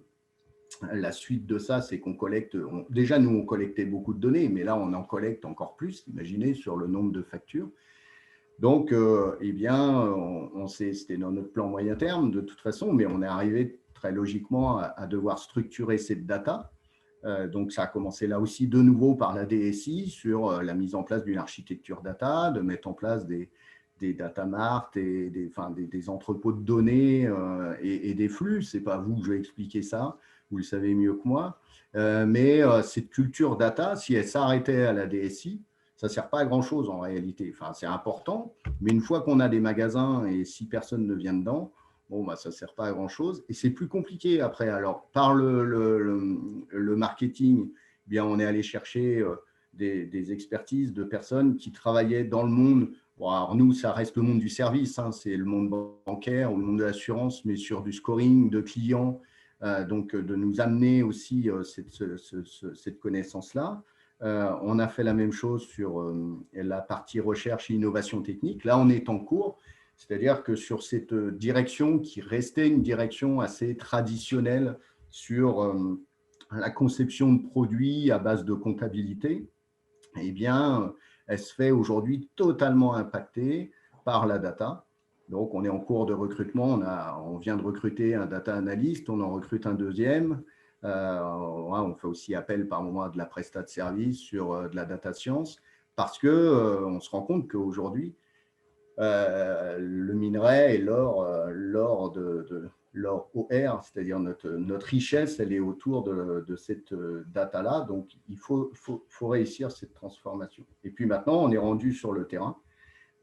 la suite de ça, c'est qu'on collecte. Déjà, nous, on collectait beaucoup de données, mais là, on en collecte encore plus, imaginez, sur le nombre de factures. Donc, eh bien, c'était dans notre plan moyen terme, de toute façon, mais on est arrivé très logiquement à devoir structurer cette data. Donc, ça a commencé là aussi de nouveau par la DSI sur la mise en place d'une architecture data, de mettre en place des data marts et des entrepôts de données et des flux. Ce n'est pas vous que je vais expliquer ça, vous le savez mieux que moi. Mais cette culture data, si elle s'arrêtait à la DSI, ça ne sert pas à grand-chose en réalité. Enfin, c'est important, mais une fois qu'on a des magasins et si personne ne vient dedans, bon, bah, ça ne sert pas à grand-chose. Et c'est plus compliqué après. Alors, par le marketing, eh bien, on est allé chercher des expertises de personnes qui travaillaient dans le monde. Bon, alors nous, ça reste le monde du service, hein, c'est le monde bancaire ou le monde de l'assurance, mais sur du scoring de clients, donc de nous amener aussi cette connaissance-là. On a fait la même chose sur la partie recherche et innovation technique. Là, on est en cours, c'est-à-dire que sur cette direction qui restait une direction assez traditionnelle sur la conception de produits à base de comptabilité, eh bien, elle se fait aujourd'hui totalement impactée par la data. Donc, on est en cours de recrutement. On vient de recruter un data analyst, on en recrute un deuxième. On fait aussi appel par moment à de la prestat de service sur de la data science parce qu'on se rend compte qu'aujourd'hui, le minerai et l'or OR, c'est-à-dire notre richesse, elle est autour de cette data-là. Donc, il faut réussir cette transformation. Et puis maintenant, on est rendu sur le terrain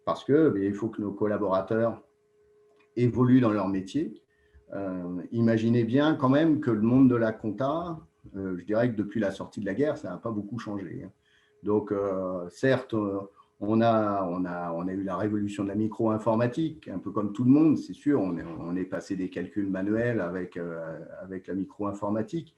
parce que il faut que nos collaborateurs évoluent dans leur métier. Imaginez bien quand même que le monde de la compta, je dirais que depuis la sortie de la guerre, ça n'a pas beaucoup changé. Donc, certes, on a eu la révolution de la micro-informatique, un peu comme tout le monde, c'est sûr, on est passé des calculs manuels avec la micro-informatique,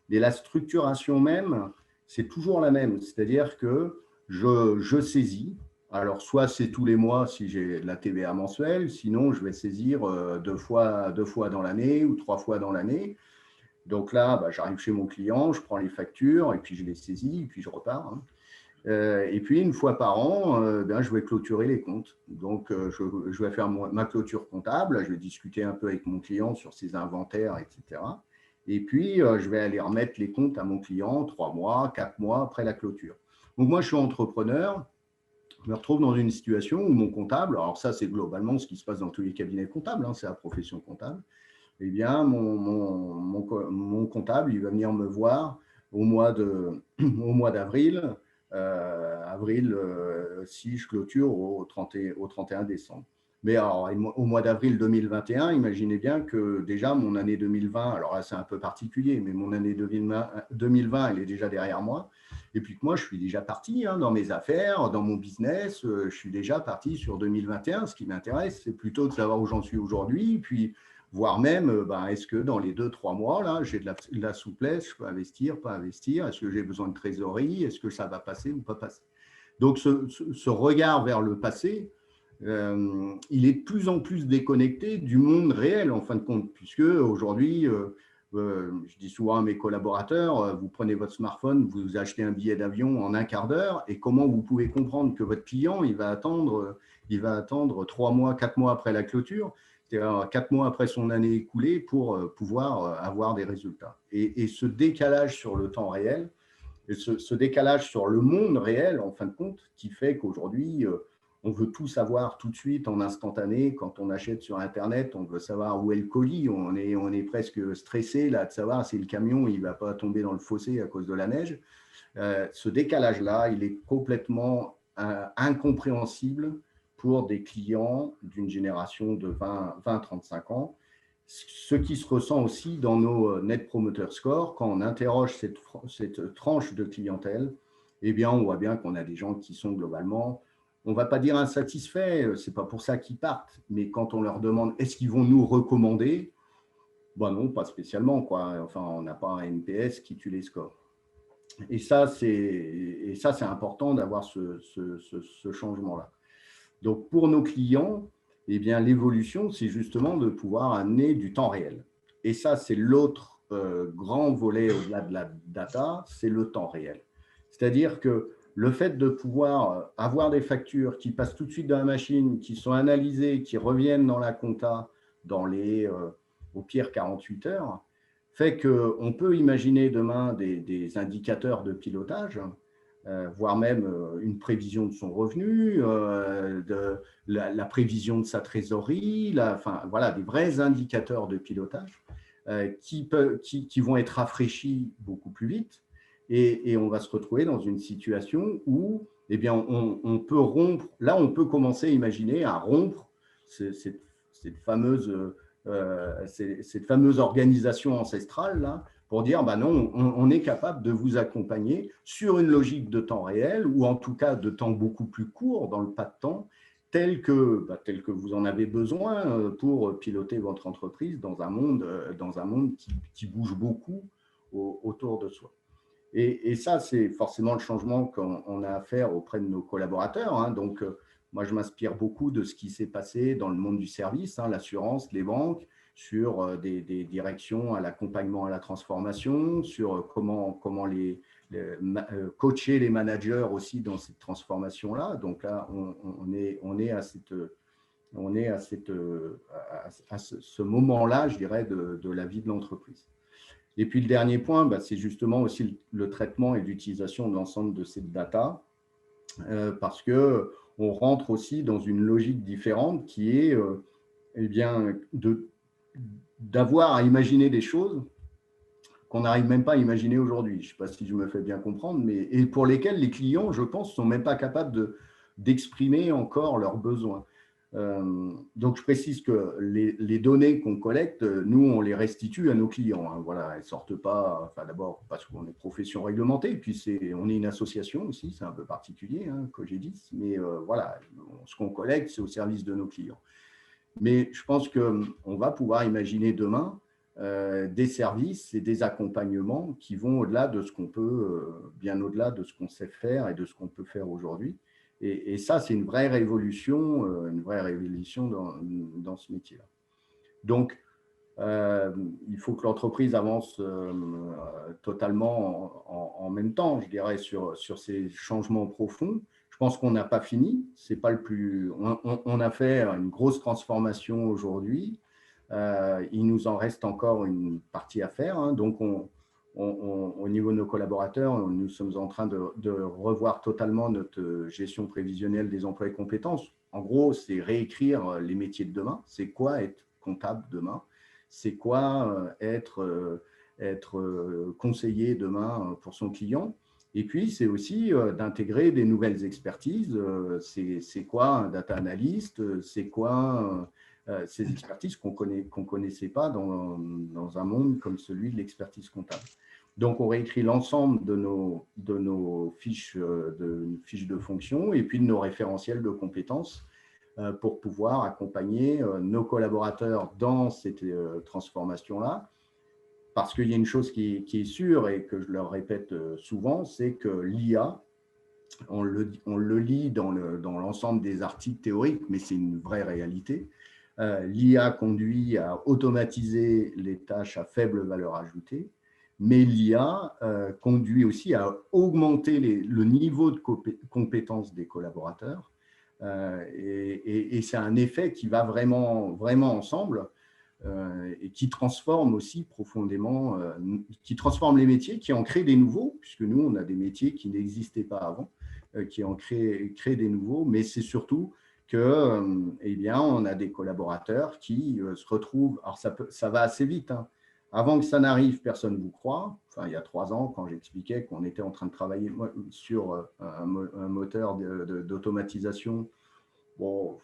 mais la structuration même, c'est toujours la même, c'est-à-dire que je saisis. Alors, soit c'est tous les mois si j'ai de la TVA mensuelle, sinon je vais saisir deux fois dans l'année ou 3 fois dans l'année. Donc là, j'arrive chez mon client, je prends les factures et puis je les saisis et puis je repars. Et puis, une fois par an, je vais clôturer les comptes. Donc, je vais faire ma clôture comptable, je vais discuter un peu avec mon client sur ses inventaires, etc. Et puis, je vais aller remettre les comptes à mon client 3 mois, 4 mois après la clôture. Donc, moi, je suis entrepreneur. Je me retrouve dans une situation où mon comptable, alors ça, c'est globalement ce qui se passe dans tous les cabinets comptables, c'est la profession comptable, eh bien, mon comptable, il va venir me voir au mois d'avril, si je clôture au 31 décembre. Mais alors, au mois d'avril 2021, imaginez bien que déjà mon année 2020, alors là c'est un peu particulier, mais mon année 2020, elle est déjà derrière moi. Et puis que moi, je suis déjà parti dans mes affaires, dans mon business, je suis déjà parti sur 2021. Ce qui m'intéresse, c'est plutôt de savoir où j'en suis aujourd'hui, puis voire même, est-ce que dans les 2-3 mois, là, j'ai de la souplesse, je peux investir, pas investir, est-ce que j'ai besoin de trésorerie, est-ce que ça va passer ou pas passer. Donc, ce regard vers le passé, il est de plus en plus déconnecté du monde réel, en fin de compte, puisque aujourd'hui, je dis souvent à mes collaborateurs, vous prenez votre smartphone, vous achetez un billet d'avion en un quart d'heure, et comment vous pouvez comprendre que votre client, il va attendre 3 mois, 4 mois après la clôture, c'est-à-dire 4 mois après son année écoulée pour pouvoir avoir des résultats. Et ce décalage sur le temps réel, et ce décalage sur le monde réel, en fin de compte, qui fait qu'aujourd'hui, on veut tout savoir tout de suite, en instantané. Quand on achète sur Internet, on veut savoir où est le colis. On est presque stressé là, de savoir si le camion il ne va pas tomber dans le fossé à cause de la neige. Ce décalage-là, il est complètement incompréhensible pour des clients d'une génération de 20-35 ans. Ce qui se ressent aussi dans nos Net Promoter Score, quand on interroge cette tranche de clientèle, eh bien, on voit bien qu'on a des gens qui sont globalement, on ne va pas dire insatisfaits, ce n'est pas pour ça qu'ils partent, mais quand on leur demande est-ce qu'ils vont nous recommander, non, pas spécialement, quoi. Enfin, on n'a pas un NPS qui tue les scores. Et ça, c'est important d'avoir ce changement-là. Donc, pour nos clients, eh bien, l'évolution, c'est justement de pouvoir amener du temps réel. Et ça, c'est l'autre grand volet au-delà de la data, c'est le temps réel. C'est-à-dire que le fait de pouvoir avoir des factures qui passent tout de suite dans la machine, qui sont analysées, qui reviennent dans la compta dans au pire 48 heures, fait qu'on peut imaginer demain des indicateurs de pilotage, voire même une prévision de son revenu, la prévision de sa trésorerie, voilà, des vrais indicateurs de pilotage qui vont être rafraîchis beaucoup plus vite. Et on va se retrouver dans une situation où eh bien, on peut rompre, là on peut commencer à imaginer à rompre cette fameuse organisation ancestrale là, pour dire non, on est capable de vous accompagner sur une logique de temps réel ou en tout cas de temps beaucoup plus court dans le pas de temps tel que vous en avez besoin pour piloter votre entreprise dans un monde qui bouge beaucoup autour de soi. Et ça, c'est forcément le changement qu'on a à faire auprès de nos collaborateurs. Donc, moi, je m'inspire beaucoup de ce qui s'est passé dans le monde du service, l'assurance, les banques, sur des directions à l'accompagnement à la transformation, sur comment coacher les managers aussi dans cette transformation-là. Donc là, on est à ce moment-là, je dirais, de la vie de l'entreprise. Et puis, le dernier point, c'est justement aussi le traitement et l'utilisation de l'ensemble de cette data, parce qu'on rentre aussi dans une logique différente qui est d'avoir à imaginer des choses qu'on n'arrive même pas à imaginer aujourd'hui. Je ne sais pas si je me fais bien comprendre, et pour lesquelles les clients, je pense, ne sont même pas capables d'exprimer encore leurs besoins. Donc, je précise que les données qu'on collecte, nous, on les restitue à nos clients. Hein, voilà, elles ne sortent pas, enfin, d'abord parce qu'on est profession réglementée, puis on est une association aussi, c'est un peu particulier, hein, Cogedis, mais voilà, ce qu'on collecte, c'est au service de nos clients. Mais je pense qu'on va pouvoir imaginer demain des services et des accompagnements qui vont au-delà de ce qu'on peut, bien au-delà de ce qu'on sait faire et de ce qu'on peut faire aujourd'hui. Et ça, c'est une vraie révolution dans ce métier-là. Donc, il faut que l'entreprise avance totalement en même temps, je dirais, sur ces changements profonds. Je pense qu'on n'a pas fini. C'est pas le plus. On a fait une grosse transformation aujourd'hui. Il nous en reste encore une partie à faire. Hein. Donc, au niveau de nos collaborateurs, nous sommes en train de revoir totalement notre gestion prévisionnelle des emplois et compétences. En gros, c'est réécrire les métiers de demain. C'est quoi être comptable demain? C'est quoi être conseiller demain pour son client? Et puis, c'est aussi d'intégrer des nouvelles expertises. C'est quoi un data analyst? C'est quoi ces expertises qu'on connaissait pas dans un monde comme celui de l'expertise comptable. Donc, on réécrit l'ensemble de nos fiches de fonction et puis de nos référentiels de compétences pour pouvoir accompagner nos collaborateurs dans cette transformation-là. Parce qu'il y a une chose qui est sûre et que je leur répète souvent, c'est que l'IA, on le lit dans l'ensemble des articles théoriques, mais c'est une vraie réalité. L'IA conduit à automatiser les tâches à faible valeur ajoutée, mais l'IA conduit aussi à augmenter le niveau de compétences des collaborateurs. Et c'est un effet qui va vraiment, vraiment ensemble et qui transforme aussi profondément, qui transforme les métiers, qui en crée des nouveaux, puisque nous, on a des métiers qui n'existaient pas avant, qui en créent des nouveaux, mais c'est surtout que, eh bien, on a des collaborateurs qui se retrouvent, alors ça va assez vite, hein. Avant que ça n'arrive, personne ne vous croit. Enfin, il y a 3 ans, quand j'expliquais qu'on était en train de travailler sur un moteur d'automatisation, bon,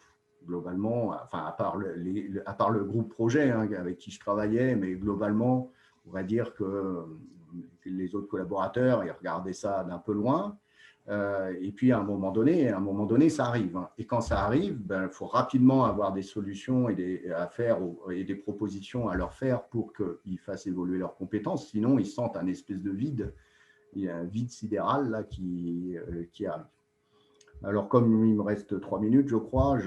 globalement, enfin, à part le groupe projet hein, avec qui je travaillais, mais globalement, on va dire que les autres collaborateurs, ils regardaient ça d'un peu loin. Et puis, à un moment donné, ça arrive. Hein. Et quand ça arrive, il faut rapidement avoir des solutions à faire et des propositions à leur faire pour qu'ils fassent évoluer leurs compétences. Sinon, ils sentent un espèce de vide. Il y a un vide sidéral là, qui arrive. Alors, comme il me reste 3 minutes, je crois,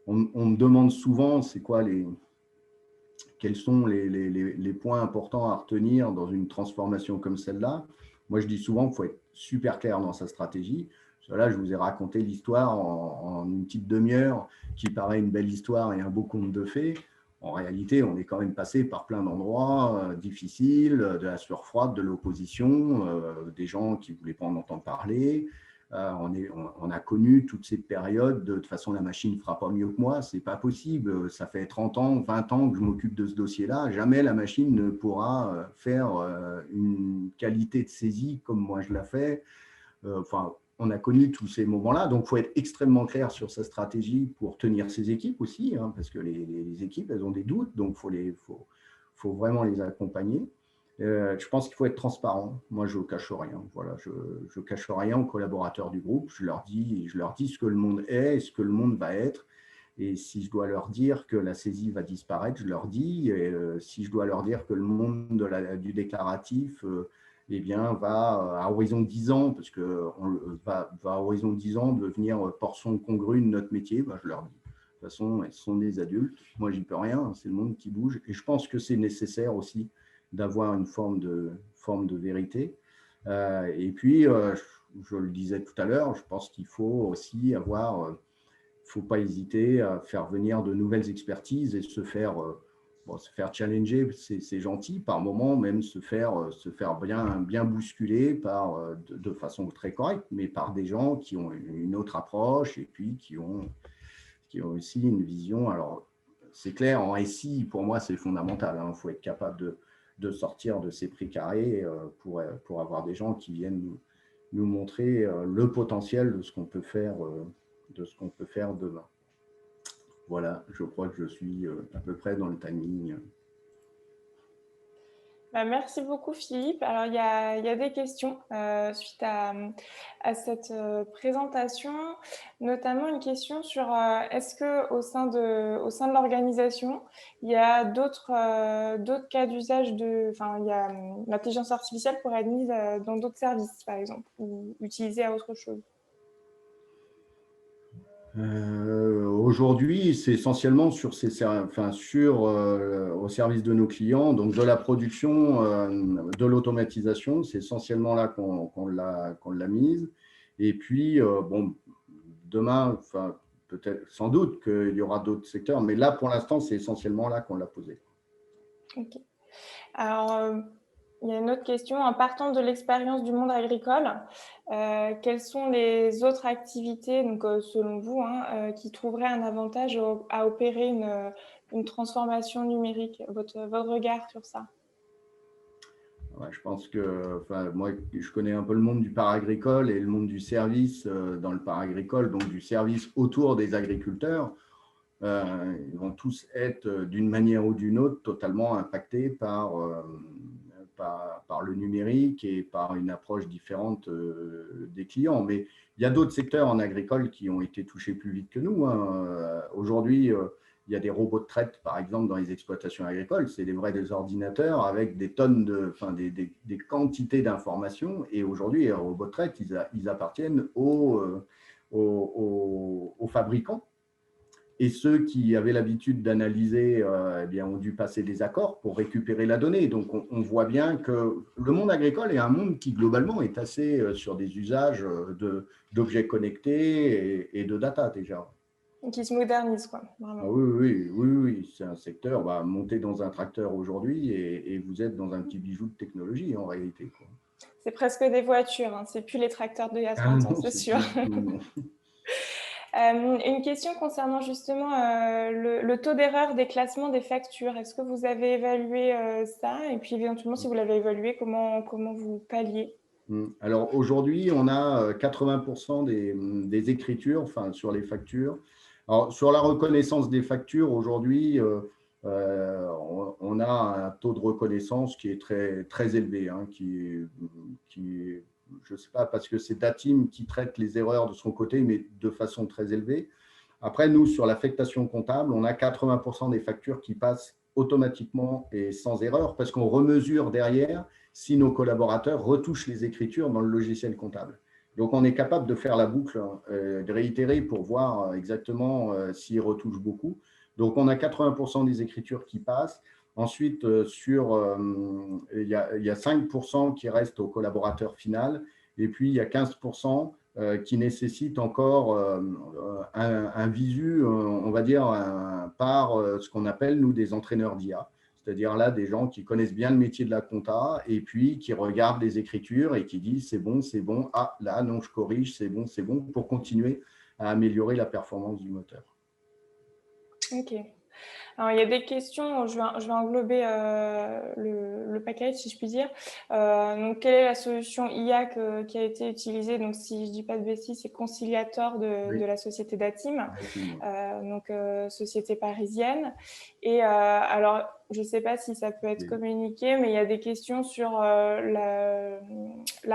on me demande souvent quels sont les points importants à retenir dans une transformation comme celle-là. Moi, je dis souvent qu'il faut être super clair dans sa stratégie. Là, je vous ai raconté l'histoire en une petite demi-heure qui paraît une belle histoire et un beau conte de fées. En réalité, on est quand même passé par plein d'endroits difficiles, de la sueur froide, de l'opposition, des gens qui ne voulaient pas en entendre parler. On a connu toute cette période. De toute façon, la machine ne fera pas mieux que moi. Ce n'est pas possible. Ça fait 30 ans, 20 ans que je m'occupe de ce dossier-là. Jamais la machine ne pourra faire une qualité de saisie comme moi je la fais. Enfin, on a connu tous ces moments-là. Donc, il faut être extrêmement clair sur sa stratégie pour tenir ses équipes aussi, hein, parce que les équipes, elles ont des doutes. Donc, faut vraiment les accompagner. Je pense qu'il faut être transparent. Moi, je ne cache rien. Voilà, je ne cache rien aux collaborateurs du groupe. Je leur dis ce que le monde est et ce que le monde va être. Et si je dois leur dire que la saisie va disparaître, je leur dis. Et si je dois leur dire que le monde du déclaratif eh bien, va à horizon 10 ans, parce que va à horizon 10 ans devenir portion congrue de notre métier, je leur dis. De toute façon, ils sont des adultes. Moi, j'y peux rien. C'est le monde qui bouge. Et je pense que c'est nécessaire aussi d'avoir une forme de vérité. Et puis, je le disais tout à l'heure, je pense qu'il faut aussi avoir, faut pas hésiter à faire venir de nouvelles expertises et se faire challenger, c'est gentil, par moment même se faire bien bousculer de façon très correcte, mais par des gens qui ont une autre approche et puis qui ont aussi une vision. Alors, c'est clair, en SI, pour moi, c'est fondamental. Il faut être capable de sortir de ces prix carrés pour avoir des gens qui viennent nous montrer le potentiel de ce qu'on peut faire, demain. Voilà, je crois que je suis à peu près dans le timing. Merci beaucoup Philippe. Alors il y a des questions suite à cette présentation, notamment une question sur est-ce que au sein de l'organisation, il y a d'autres cas d'usage il y a l'intelligence artificielle pourrait être mise dans d'autres services par exemple ou utilisée à autre chose. Aujourd'hui, c'est essentiellement au service de nos clients, donc de la production, de l'automatisation, c'est essentiellement là qu'on l'a mise. Et puis, bon, demain, peut-être, sans doute qu'il y aura d'autres secteurs, mais là, pour l'instant, c'est essentiellement là qu'on l'a posé. Ok. Alors, il y a une autre question. En partant de l'expérience du monde agricole, quelles sont les autres activités, donc, selon vous, qui trouveraient un avantage à opérer une transformation numérique? Votre regard sur ça? Ouais, je pense que, moi, je connais un peu le monde du paragricole et le monde du service dans le paragricole, donc du service autour des agriculteurs. Ils vont tous être, d'une manière ou d'une autre, totalement impactés par le numérique et par une approche différente des clients. Mais il y a d'autres secteurs en agricole qui ont été touchés plus vite que nous. Aujourd'hui, il y a des robots de traite, par exemple, dans les exploitations agricoles. C'est des vrais ordinateurs avec des tonnes des quantités d'informations. Et aujourd'hui, les robots de traite, ils appartiennent aux fabricants. Et ceux qui avaient l'habitude d'analyser eh bien, ont dû passer des accords pour récupérer la donnée. Donc, on voit bien que le monde agricole est un monde qui, globalement, est assez sur des usages d'objets connectés et de data, déjà. Qui se modernise, quoi, vraiment. Ah oui. C'est un secteur, monter dans un tracteur aujourd'hui et vous êtes dans un petit bijou de technologie, en réalité, quoi. C'est presque des voitures, hein. C'est plus les tracteurs d'il y a 30 ans, c'est sûr. Non. Une question concernant justement le taux d'erreur des classements des factures. Est-ce que vous avez évalué ça? Et puis éventuellement, si vous l'avez évalué, comment vous palliez? Alors aujourd'hui, on a 80% des écritures sur les factures. Alors, sur la reconnaissance des factures, aujourd'hui, on a un taux de reconnaissance qui est très, très élevé, je ne sais pas, parce que c'est Datim qui traite les erreurs de son côté, mais de façon très élevée. Après, nous, sur l'affectation comptable, on a 80% des factures qui passent automatiquement et sans erreur, parce qu'on remesure derrière si nos collaborateurs retouchent les écritures dans le logiciel comptable. Donc, on est capable de faire la boucle, de réitérer pour voir exactement s'ils retouchent beaucoup. Donc, on a 80% des écritures qui passent. Ensuite, il y a 5% qui restent au collaborateur final. Et puis, il y a 15% qui nécessitent encore un visu, on va dire, par ce qu'on appelle, nous, des entraîneurs d'IA. C'est-à-dire là, des gens qui connaissent bien le métier de la compta et puis qui regardent les écritures et qui disent c'est bon, ah là, non, je corrige, c'est bon, pour continuer à améliorer la performance du moteur. Ok. Alors, il y a des questions, je vais englober le package, si je puis dire. Donc, quelle est la solution IA qui a été utilisée? Donc, si je ne dis pas de bêtises, c'est Conciliator de la société Datim, donc société parisienne. Et alors, je ne sais pas si ça peut être communiqué, mais il y a des questions sur la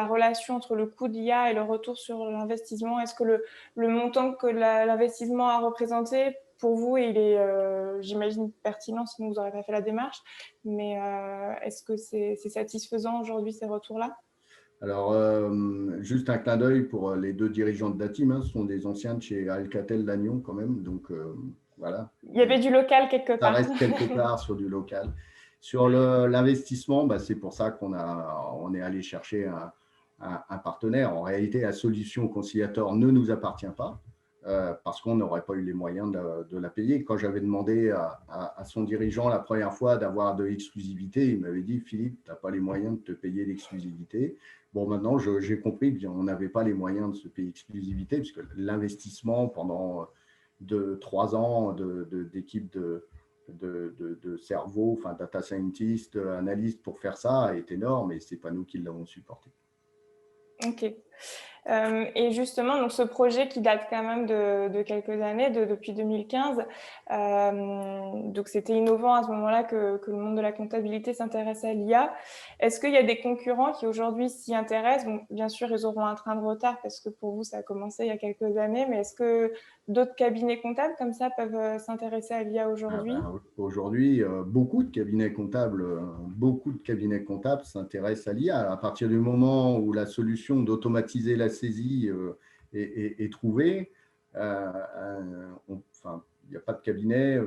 relation entre le coût de l'IA et le retour sur l'investissement. Est-ce que le montant que l'investissement a représenté pour vous, il est, j'imagine, pertinent, sinon vous n'aurez pas fait la démarche. Mais est-ce que c'est satisfaisant aujourd'hui, ces retours-là? Alors, juste un clin d'œil pour les deux dirigeants de Datim, ce sont des anciens de chez Alcatel-Lagnon quand même. Donc, voilà. Il y avait du local quelque part. Ça reste quelque part sur du local. Sur l'investissement, c'est pour ça on est allé chercher un partenaire. En réalité, la solution Conciliator ne nous appartient pas. Parce qu'on n'aurait pas eu les moyens de la payer. Quand j'avais demandé à son dirigeant la première fois d'avoir de l'exclusivité, il m'avait dit « Philippe, tu n'as pas les moyens de te payer l'exclusivité ». Bon, maintenant, j'ai compris qu'on n'avait pas les moyens de se payer l'exclusivité, puisque l'investissement pendant 3 ans d'équipe de cerveau, data scientist, analyste pour faire ça est énorme et ce n'est pas nous qui l'avons supporté. Ok. Et justement, donc ce projet qui date quand même de quelques années, depuis 2015, donc c'était innovant à ce moment-là que le monde de la comptabilité s'intéresse à l'IA. Est-ce qu'il y a des concurrents qui aujourd'hui s'y intéressent? Bon, bien sûr, ils auront un train de retard parce que pour vous, ça a commencé il y a quelques années, mais est-ce que d'autres cabinets comptables comme ça peuvent s'intéresser à l'IA aujourd'hui? Aujourd'hui, beaucoup de cabinets comptables s'intéressent à l'IA. À partir du moment où la solution d'automatiser la saisie est trouvée, enfin, il n'y a pas de cabinet.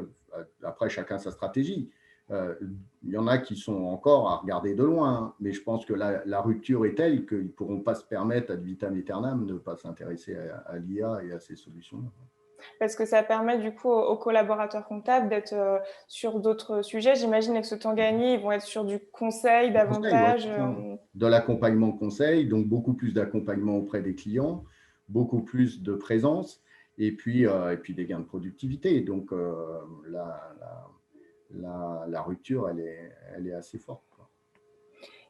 Après, chacun sa stratégie. Il y en a qui sont encore à regarder de loin, hein, mais je pense que la rupture est telle qu'ils ne pourront pas se permettre ad vitam aeternam de ne pas s'intéresser à l'IA et à ces solutions. Parce que ça permet du coup aux collaborateurs comptables d'être sur d'autres sujets. J'imagine avec ce temps gagné, ils vont être sur du conseil davantage. De l'accompagnement conseil, donc beaucoup plus d'accompagnement auprès des clients, beaucoup plus de présence et puis des gains de productivité. Donc la rupture, elle est assez forte.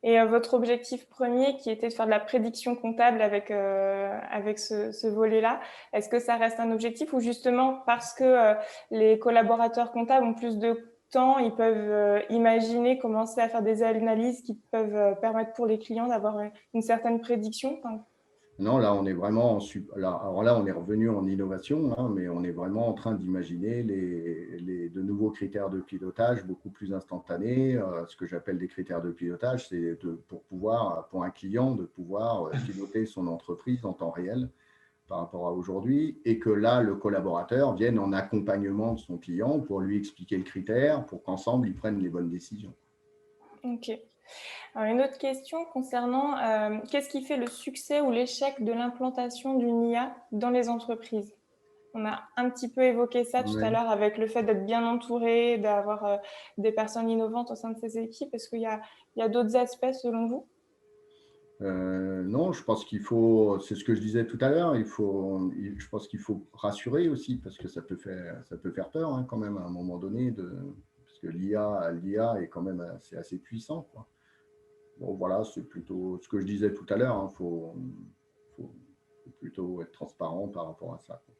Et votre objectif premier, qui était de faire de la prédiction comptable avec ce volet-là, est-ce que ça reste un objectif ou justement parce que les collaborateurs comptables ont plus de temps, ils peuvent imaginer, commencer à faire des analyses qui peuvent permettre pour les clients d'avoir une certaine prédiction? Non, là, on est vraiment alors là, on est revenu en innovation, hein, mais on est vraiment en train d'imaginer de nouveaux critères de pilotage beaucoup plus instantanés. Ce que j'appelle des critères de pilotage, c'est pour un client, de pouvoir piloter son entreprise en temps réel par rapport à aujourd'hui, et que là, le collaborateur vienne en accompagnement de son client pour lui expliquer le critère, pour qu'ensemble, ils prennent les bonnes décisions. Ok. Alors, une autre question concernant qu'est-ce qui fait le succès ou l'échec de l'implantation d'une IA dans les entreprises? On a un petit peu évoqué ça tout à l'heure avec le fait d'être bien entouré, d'avoir des personnes innovantes au sein de ces équipes. Est-ce qu'il y a d'autres aspects selon vous? Non, je pense qu'il faut, c'est ce que je disais tout à l'heure, je pense qu'il faut rassurer aussi parce que ça peut faire peur hein, quand même à un moment donné, parce que l'IA est quand même assez puissant, quoi. Bon, voilà, c'est plutôt ce que je disais tout à l'heure, hein, faut plutôt être transparent par rapport à ça, quoi.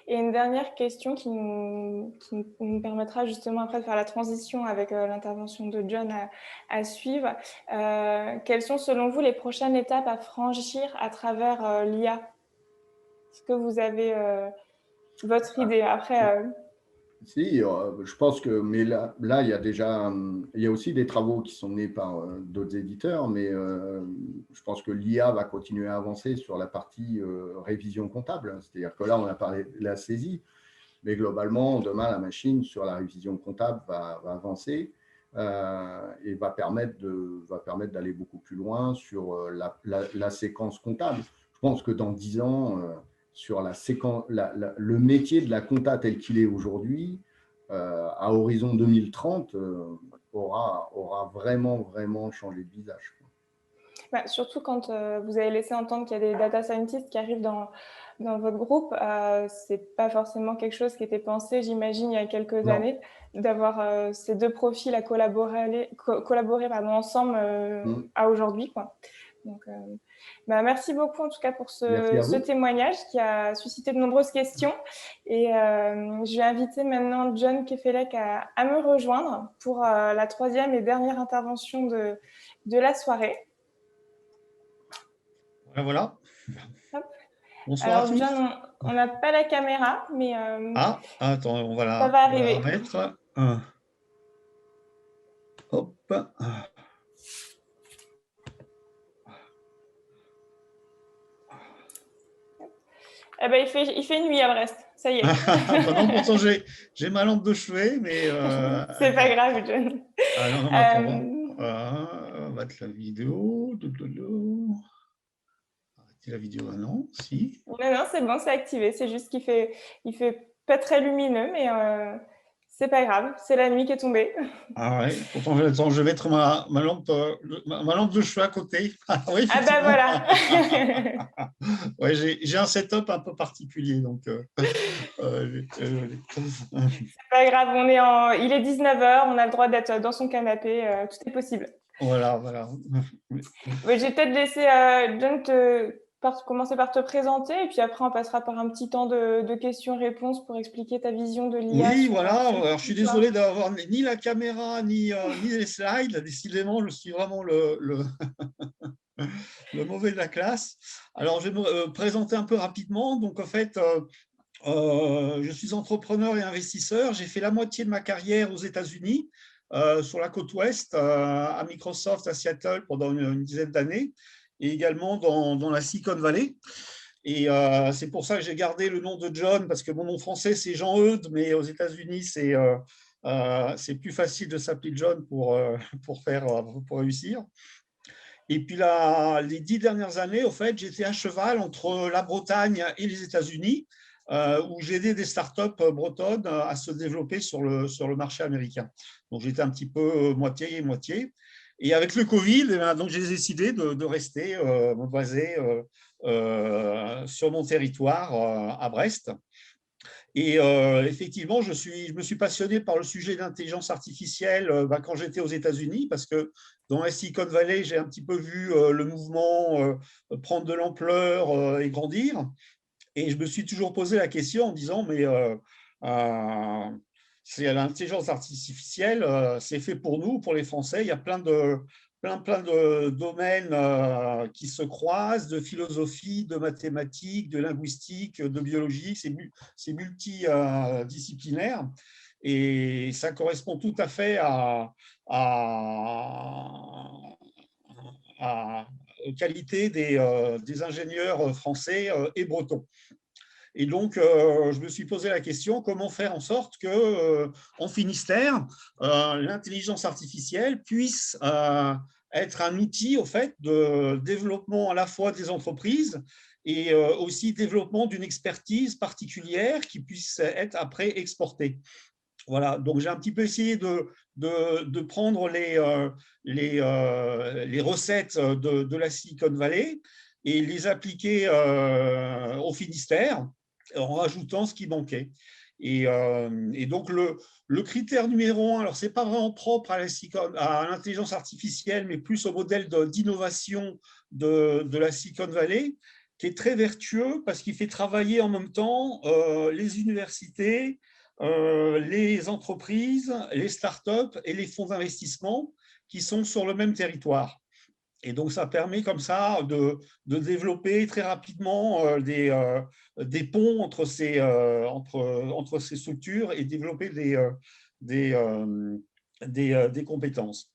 Et une dernière question qui nous permettra justement après de faire la transition avec l'intervention de John à suivre. Quelles sont selon vous les prochaines étapes à franchir à travers l'IA? Est-ce que vous avez votre idée? Après, Si, je pense que, mais là, il y a aussi des travaux qui sont menés par d'autres éditeurs, mais je pense que l'IA va continuer à avancer sur la partie révision comptable. C'est-à-dire que là, on a parlé de la saisie, mais globalement, demain, la machine sur la révision comptable va avancer et va permettre d'aller beaucoup plus loin sur la séquence comptable. Je pense que dans 10 ans, sur la séquence, le métier de la compta tel qu'il est aujourd'hui, à horizon 2030, aura vraiment, vraiment changé de visage. Surtout quand vous avez laissé entendre qu'il y a des data scientists qui arrivent dans votre groupe, c'est pas forcément quelque chose qui était pensé, j'imagine, il y a quelques années, d'avoir ces deux profils à collaborer ensemble à aujourd'hui, quoi. Donc, merci beaucoup en tout cas pour ce témoignage qui a suscité de nombreuses questions. Et je vais inviter maintenant John Kefelec à me rejoindre pour la troisième et dernière intervention de la soirée. Voilà. Hop. Bonsoir à tous. John, on n'a pas la caméra, mais attends, on va ça va arriver. la remettre. Hop. Eh ben, il fait nuit à Brest, ça y est. Non, pourtant j'ai ma lampe de chevet, mais c'est pas grave, John. Ah non, attends. On va mettre la vidéo. Arrêtez la vidéo, non, si. Non, c'est bon, c'est activé. C'est juste qu'il fait pas très lumineux, mais c'est pas grave. C'est la nuit qui est tombée. Ah ouais, pourtant, attends, je vais mettre ma lampe de chevet à côté. Oui, ah ben voilà. Ouais, j'ai un setup un peu particulier, donc. C'est pas grave, il est 19h, on a le droit d'être dans son canapé, tout est possible. Voilà, voilà. Ouais, j'ai peut-être laissé John commencer par te présenter et puis après on passera par un petit temps de questions-réponses pour expliquer ta vision de l'IA Oui, sur, voilà. sur le Alors, je suis territoire. désolé d'avoir ni la caméra, ni les slides. Décidément, je suis vraiment le mauvais de la classe. Alors, je vais me présenter un peu rapidement. Donc, en fait, je suis entrepreneur et investisseur. J'ai fait la moitié de ma carrière aux États-Unis, sur la côte ouest, à Microsoft, à Seattle, pendant une dizaine d'années, et également dans la Silicon Valley. Et c'est pour ça que j'ai gardé le nom de John, parce que mon nom français, c'est Jean-Eudes, mais aux États-Unis, c'est plus facile de s'appeler John pour réussir. Et puis les 10 dernières années, au fait, j'étais à cheval entre la Bretagne et les États-Unis, où j'ai aidé des startups bretonnes à se développer sur le marché américain. Donc j'étais un petit peu moitié et moitié. Et avec le Covid, donc j'ai décidé de rester me baser sur mon territoire à Brest. Et effectivement, je me suis passionné par le sujet d'intelligence artificielle quand j'étais aux États-Unis, parce que dans la Silicon Valley, j'ai un petit peu vu le mouvement prendre de l'ampleur et grandir. Et je me suis toujours posé la question en disant, mais c'est l'intelligence artificielle, c'est fait pour nous, pour les Français. Il y a plein de domaines qui se croisent, de philosophie, de mathématiques, de linguistique, de biologie. C'est multidisciplinaire. Et ça correspond tout à fait aux qualités des ingénieurs français et bretons. Et donc, je me suis posé la question, comment faire en sorte qu'en Finistère, l'intelligence artificielle puisse être un outil au fait, de développement à la fois des entreprises et aussi développement d'une expertise particulière qui puisse être après exportée. Voilà, donc j'ai un petit peu essayé de prendre les recettes de la Silicon Valley et les appliquer au Finistère en rajoutant ce qui manquait. Et donc, le critère numéro un, alors ce n'est pas vraiment propre à l'intelligence artificielle, mais plus au modèle d'innovation de la Silicon Valley, qui est très vertueux parce qu'il fait travailler en même temps les universités, les entreprises, les startups et les fonds d'investissement qui sont sur le même territoire. Et donc, ça permet comme ça de développer très rapidement des ponts entre ces structures et développer des compétences.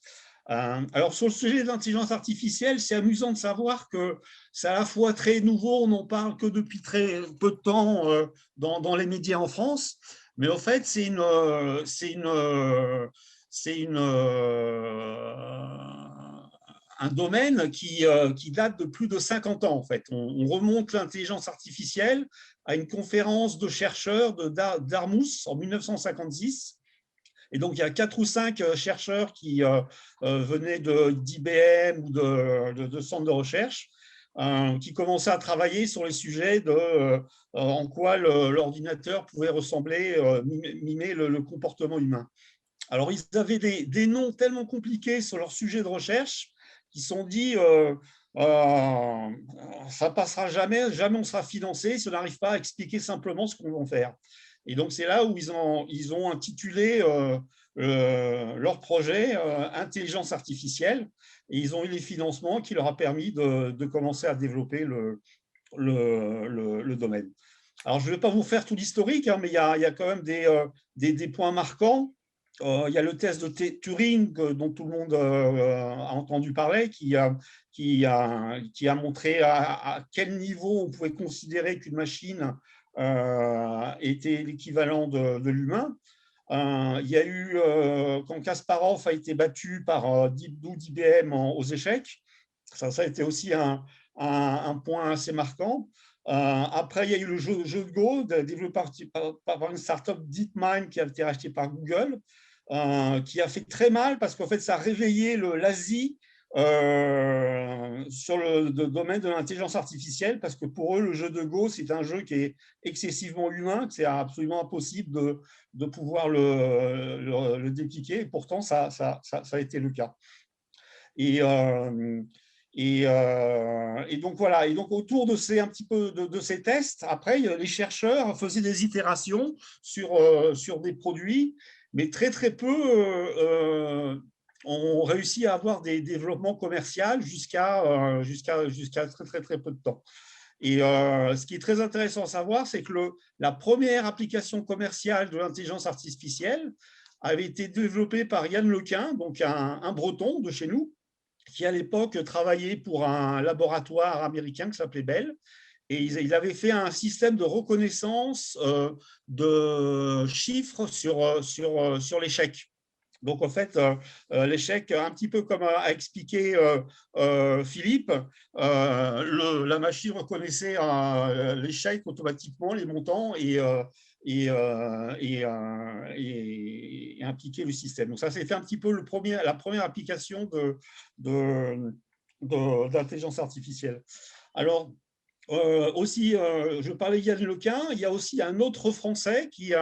Alors, sur le sujet de l'intelligence artificielle, c'est amusant de savoir que c'est à la fois très nouveau, on n'en parle que depuis très peu de temps dans les médias en France, mais en fait, c'est un domaine qui date de plus de 50 ans. En fait. On remonte l'intelligence artificielle à une conférence de chercheurs de Dartmouth en 1956. Et donc, il y a 4 ou 5 chercheurs qui venaient d'IBM ou de centres de recherche qui commençaient à travailler sur les sujets en quoi l'ordinateur pouvait ressembler, mimer le comportement humain. Alors, ils avaient des noms tellement compliqués sur leur sujet de recherche qui se sont dit ça passera jamais on sera financé si on n'arrive pas à expliquer simplement ce qu'on va faire. Et donc, c'est là où ils ont intitulé leur projet Intelligence artificielle et ils ont eu les financements qui leur a permis de commencer à développer le domaine. Alors, je ne vais pas vous faire tout l'historique, mais il y a quand même des points marquants. Il y a le test de Turing dont tout le monde a entendu parler, qui a montré à quel niveau on pouvait considérer qu'une machine était l'équivalent de l'humain. Il y a eu, quand Kasparov a été battu par Deep Blue d'IBM aux échecs, ça a été aussi un point assez marquant. Après, il y a eu le jeu de Go, développé par une startup DeepMind qui a été rachetée par Google, qui a fait très mal parce qu'en fait, ça a réveillé l'Asie sur le domaine de l'intelligence artificielle parce que pour eux, le jeu de Go, c'est un jeu qui est excessivement humain, que c'est absolument impossible de pouvoir le dépliquer. Et pourtant, ça a été le cas. Et donc voilà. Et donc autour de ces un petit peu de ces tests, après les chercheurs faisaient des itérations sur des produits, mais très peu ont réussi à avoir des développements commerciaux jusqu'à très peu de temps. Et ce qui est très intéressant à savoir, c'est que la première application commerciale de l'intelligence artificielle avait été développée par Yann Lequin, donc un Breton de chez nous, qui à l'époque travaillait pour un laboratoire américain qui s'appelait Bell. Et il avait fait un système de reconnaissance de chiffres sur l'échec. Donc, en fait, l'échec, un petit peu comme a expliqué Philippe, la machine reconnaissait l'échec automatiquement, les montants, et impliquait le système. Donc, ça, c'était un petit peu la première application d'intelligence artificielle. Alors, aussi, je parlais de Yann Lequin, il y a aussi un autre Français qui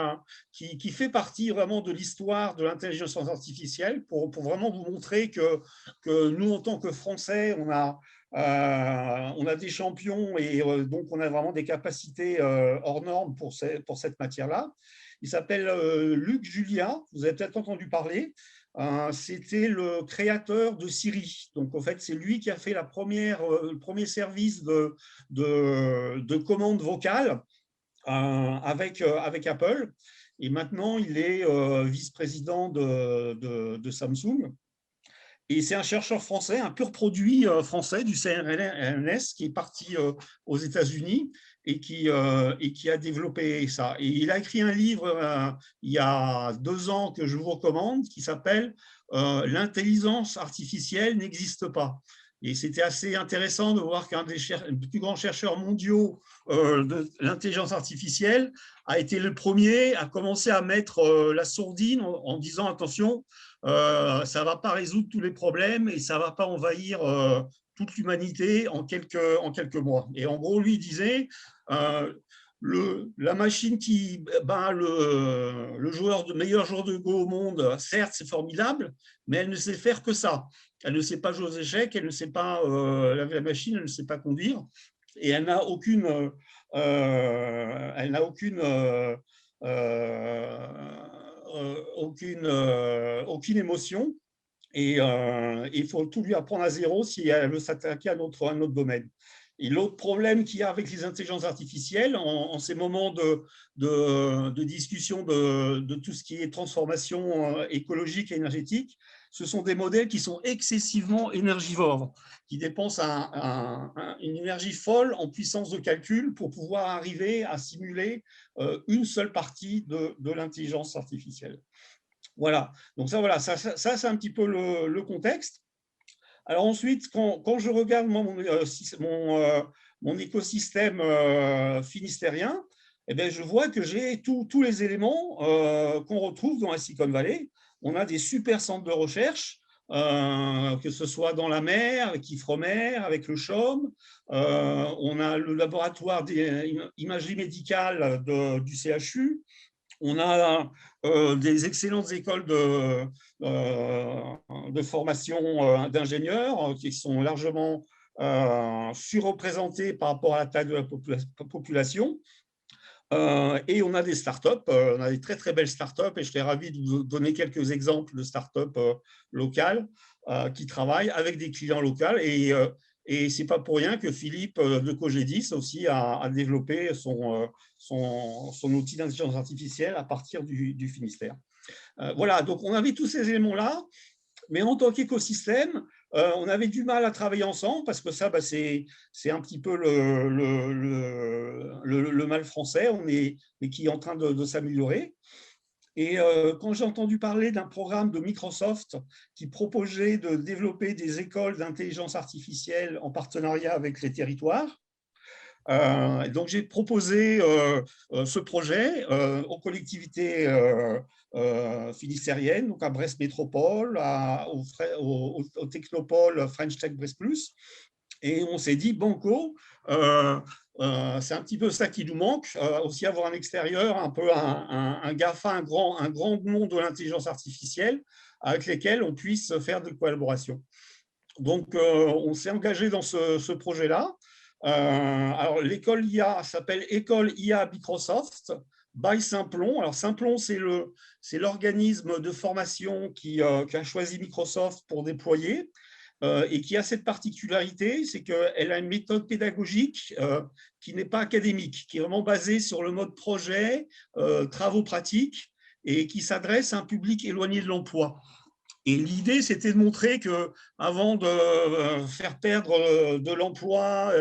fait partie vraiment de l'histoire de l'intelligence artificielle pour vraiment vous montrer que nous, en tant que Français, on a des champions et donc on a vraiment des capacités hors normes pour cette matière-là. Il s'appelle Luc Julia, vous avez peut-être entendu parler. C'était le créateur de Siri. Donc, en fait, c'est lui qui a fait le premier service de commande vocale avec Apple. Et maintenant, il est vice-président de Samsung. Et c'est un chercheur français, un pur produit français du CNRS qui est parti aux États-Unis et qui a développé ça. Et il a écrit un livre il y a 2 ans que je vous recommande qui s'appelle « L'intelligence artificielle n'existe pas ». Et c'était assez intéressant de voir qu'un des plus grands chercheurs mondiaux de l'intelligence artificielle a été le premier à commencer à mettre la sourdine en disant « Attention, ça ne va pas résoudre tous les problèmes et ça ne va pas envahir toute l'humanité en quelques mois ». Et en gros, lui disait la machine qui bat le meilleur joueur de Go au monde, certes, c'est formidable, mais elle ne sait faire que ça. Elle ne sait pas jouer aux échecs, elle ne sait pas la machine, elle ne sait pas conduire, et elle n'a aucune émotion. Et il faut tout lui apprendre à zéro si elle veut s'attaquer à un autre domaine. Et l'autre problème qu'il y a avec les intelligences artificielles, en ces moments de discussion de tout ce qui est transformation écologique et énergétique, ce sont des modèles qui sont excessivement énergivores, qui dépensent une énergie folle en puissance de calcul pour pouvoir arriver à simuler une seule partie de l'intelligence artificielle. Voilà, donc ça c'est un petit peu le contexte. Alors ensuite, quand je regarde mon écosystème finistérien, eh bien, je vois que j'ai tous les éléments qu'on retrouve dans la Silicon Valley. On a des super centres de recherche, que ce soit dans la mer, avec Ifremer, avec le CHOM. On a le laboratoire d'imagerie médicale du CHU. On a des excellentes écoles de formation d'ingénieurs qui sont largement surreprésentées par rapport à la taille de la population. Et on a des startups, on a des très très belles startups, et je serais ravi de vous donner quelques exemples de startups locales qui travaillent avec des clients locaux. Et ce n'est pas pour rien que Philippe de Cogedis aussi a développé son outil d'intelligence artificielle à partir du Finistère. Voilà, donc on avait tous ces éléments-là, mais en tant qu'écosystème, on avait du mal à travailler ensemble parce que ça, c'est un petit peu le mal français, mais qui est en train de s'améliorer. Et quand j'ai entendu parler d'un programme de Microsoft qui proposait de développer des écoles d'intelligence artificielle en partenariat avec les territoires, donc j'ai proposé ce projet aux collectivités finistériennes, donc à Brest Métropole, au Technopole French Tech Brest Plus, et on s'est dit banco. C'est un petit peu ça qui nous manque, aussi avoir un extérieur, un peu un GAFA, un grand nom de l'intelligence artificielle avec lesquels on puisse faire de collaboration. Donc, on s'est engagé dans ce projet-là. Alors, l'école IA s'appelle École IA Microsoft by Simplon. Alors, Simplon, c'est l'organisme de formation qu'a choisi Microsoft pour déployer et qui a cette particularité, c'est qu'elle a une méthode pédagogique qui n'est pas académique, qui est vraiment basée sur le mode projet, travaux pratiques, et qui s'adresse à un public éloigné de l'emploi. Et l'idée, c'était de montrer que, avant de faire perdre de l'emploi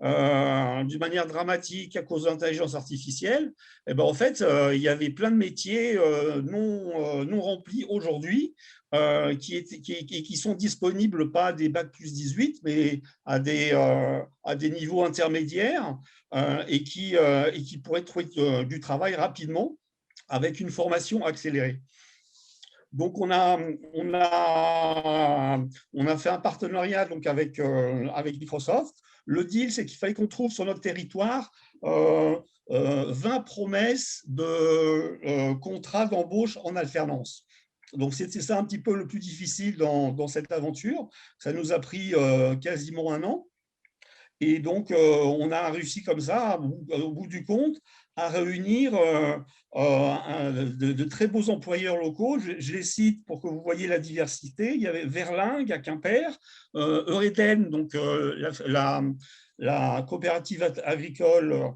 d'une manière dramatique à cause de l'intelligence artificielle, eh ben, en fait, il y avait plein de métiers non remplis aujourd'hui qui sont disponibles pas à des bac plus 18, mais à des niveaux intermédiaires et qui pourraient trouver du travail rapidement avec une formation accélérée. Donc, on a fait un partenariat donc avec Microsoft. Le deal, c'est qu'il fallait qu'on trouve sur notre territoire 20 promesses de contrats d'embauche en alternance. Donc, c'était ça un petit peu le plus difficile dans cette aventure. Ça nous a pris quasiment 1 an. Et donc, on a réussi comme ça, au bout du compte, à réunir de très beaux employeurs locaux. Je les cite pour que vous voyez la diversité. Il y avait Verlingue à Quimper, Eureden, donc la coopérative agricole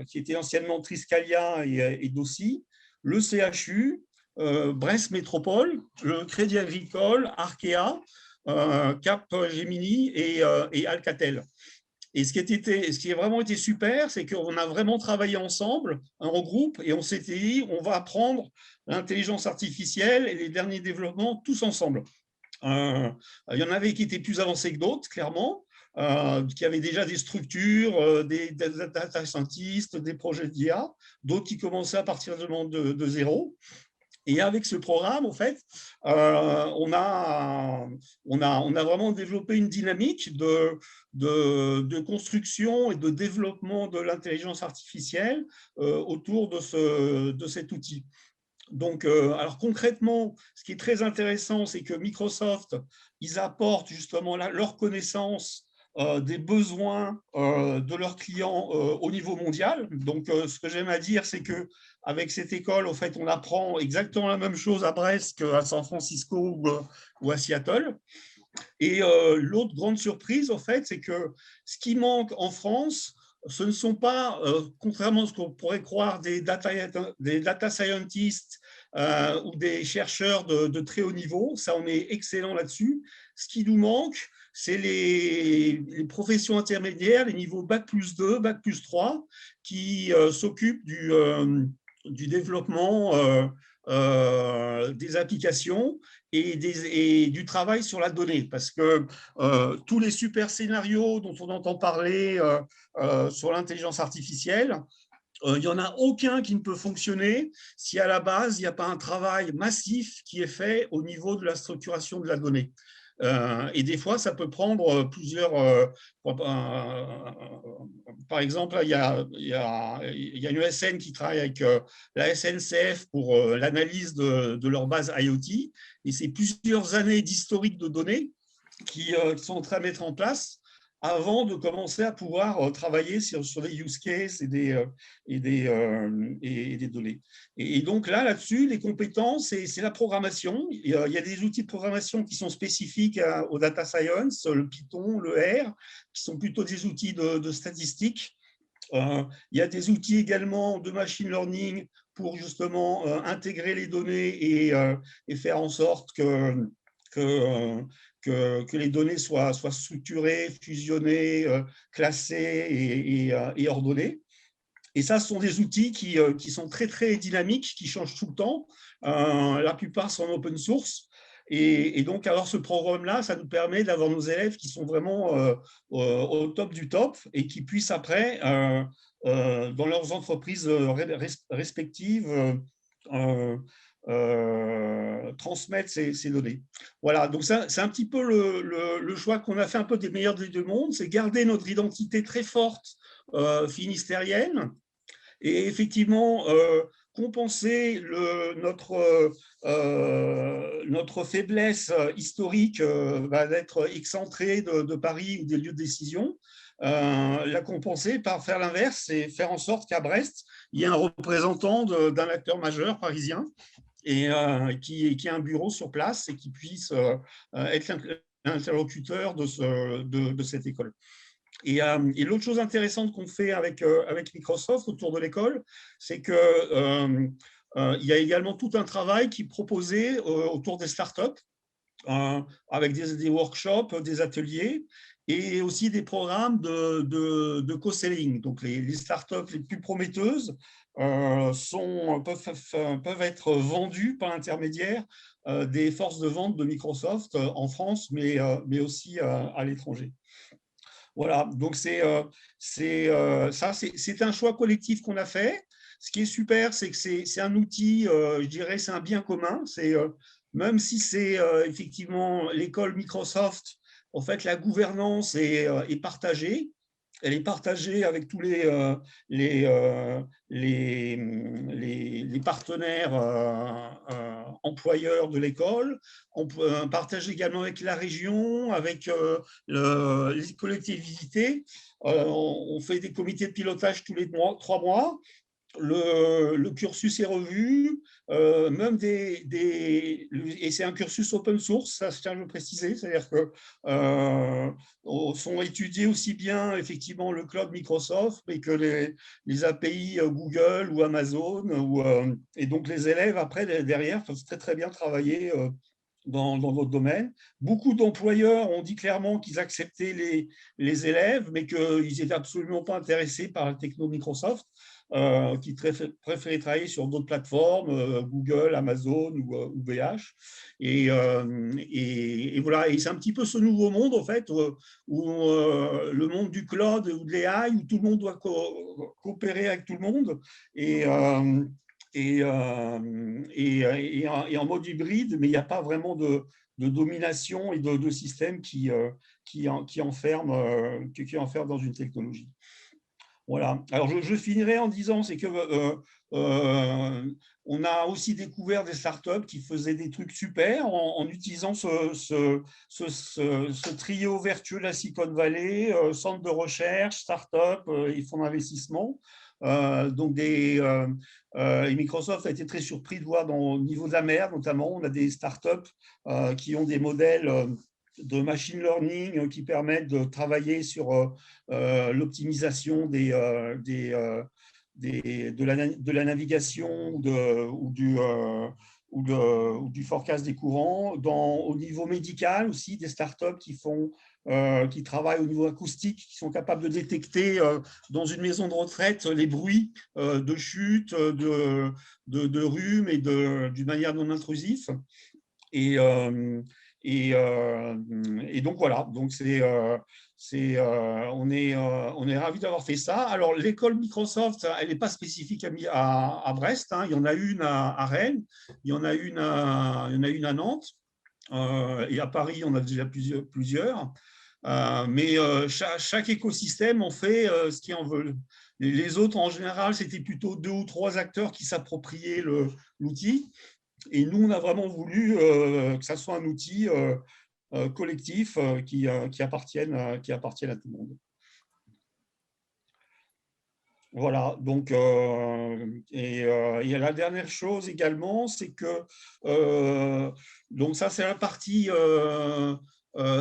qui était anciennement Triscalia et Dossi, le CHU, Brest Métropole, le Crédit Agricole, Arkea, Capgemini et Alcatel. Et ce qui a vraiment été super, c'est qu'on a vraiment travaillé ensemble, en groupe, et on s'était dit, on va apprendre l'intelligence artificielle et les derniers développements tous ensemble. Il y en avait qui étaient plus avancés que d'autres, clairement, qui avaient déjà des structures, des data scientists, des projets d'IA, d'autres qui commençaient à partir de zéro. Et avec ce programme, en fait, on a vraiment développé une dynamique de construction et de développement de l'intelligence artificielle autour de cet outil. Donc, alors concrètement, ce qui est très intéressant, c'est que Microsoft, ils apportent justement leur connaissance des besoins de leurs clients au niveau mondial. Donc, ce que j'aime à dire, c'est qu'avec cette école, en fait, on apprend exactement la même chose à Brest qu'à San Francisco ou à Seattle. Et l'autre grande surprise, en fait, c'est que ce qui manque en France, ce ne sont pas, contrairement à ce qu'on pourrait croire, des data scientists ou des chercheurs de très haut niveau. Ça, on est excellent là-dessus. Ce qui nous manque, c'est les professions intermédiaires, les niveaux Bac plus 2, Bac plus 3, qui s'occupent du développement des applications et du travail sur la donnée. Parce que tous les super scénarios dont on entend parler sur l'intelligence artificielle, il n'y en a aucun qui ne peut fonctionner si à la base, il n'y a pas un travail massif qui est fait au niveau de la structuration de la donnée. Et des fois, ça peut prendre plusieurs… par exemple, il y a une ESN qui travaille avec la SNCF pour l'analyse de leur base IoT. Et c'est plusieurs années d'historique de données qui sont en train de mettre en place avant de commencer à pouvoir travailler sur des use cases et des données. Et donc là-dessus, les compétences, c'est la programmation. Il y a des outils de programmation qui sont spécifiques au data science, le Python, le R, qui sont plutôt des outils de statistiques. Il y a des outils également de machine learning pour justement intégrer les données et faire en sorte que les données soient structurées, fusionnées, classées et ordonnées. Et ça, ce sont des outils qui sont très, très dynamiques, qui changent tout le temps. La plupart sont en open source. Et donc, alors, ce programme-là, ça nous permet d'avoir nos élèves qui sont vraiment au top du top et qui puissent après, dans leurs entreprises respectives, transmettre ces données. Voilà, donc c'est un petit peu le choix qu'on a fait un peu des meilleurs des deux mondes, c'est garder notre identité très forte finistérienne et effectivement compenser notre faiblesse historique d'être excentré de Paris ou des lieux de décision, la compenser par faire l'inverse et faire en sorte qu'à Brest, il y ait un représentant d'un acteur majeur parisien et qui a un bureau sur place et qui puisse être l'interlocuteur de cette école. Et l'autre chose intéressante qu'on fait avec Microsoft autour de l'école, c'est qu'il y a également tout un travail qui est proposé autour des startups, avec des workshops, des ateliers, et aussi des programmes de co-selling. Donc, les startups les plus prometteuses peuvent être vendues par l'intermédiaire des forces de vente de Microsoft en France, mais aussi à l'étranger. Voilà, donc c'est un choix collectif qu'on a fait. Ce qui est super, c'est que c'est un outil, je dirais, c'est un bien commun. Même si c'est effectivement l'école Microsoft, en fait, la gouvernance est partagée. Elle est partagée avec tous les partenaires employeurs de l'école. On partage également avec la région, avec les collectivités. On fait des comités de pilotage tous les 3 mois. Le cursus est revu, même et c'est un cursus open source, ça je tiens à le préciser, c'est-à-dire que sont étudiés aussi bien effectivement le cloud Microsoft, mais que les API Google ou Amazon, et donc les élèves après derrière peuvent très très bien travailler dans notre domaine. Beaucoup d'employeurs ont dit clairement qu'ils acceptaient les élèves, mais qu'ils n'étaient absolument pas intéressés par la techno Microsoft. Qui préféraient travailler sur d'autres plateformes, Google, Amazon ou VH. Et voilà, et c'est un petit peu ce nouveau monde, en fait, où le monde du cloud ou de l'AI, où tout le monde doit coopérer avec tout le monde. Et en mode hybride, mais il n'y a pas vraiment de domination et de système qui enferme dans une technologie. Voilà. Alors, je finirai en disant, c'est que on a aussi découvert des startups qui faisaient des trucs super en utilisant ce trio vertueux de la Silicon Valley, centre de recherche, startup et fonds d'investissement. Donc, Microsoft a été très surpris de voir au niveau de la mer, notamment, on a des startups qui ont des modèles de machine learning qui permettent de travailler sur l'optimisation de la navigation ou du forecast des courants. Au niveau médical aussi, des startups qui travaillent au niveau acoustique, qui sont capables de détecter dans une maison de retraite les bruits de chute, de rhume et d'une manière non intrusive. Et donc voilà, donc on est ravis d'avoir fait ça. Alors l'école Microsoft, elle n'est pas spécifique à Brest, hein. Il y en a une à Rennes, il y en a une à Nantes, et à Paris, on a déjà plusieurs. Mais chaque écosystème en fait ce qu'il en veut. Les autres, en général, c'était plutôt 2 ou 3 acteurs qui s'appropriaient l'outil. Et nous, on a vraiment voulu que ça soit un outil collectif qui appartienne à tout le monde. Voilà, donc, et la dernière chose également, c'est que, donc ça c'est la partie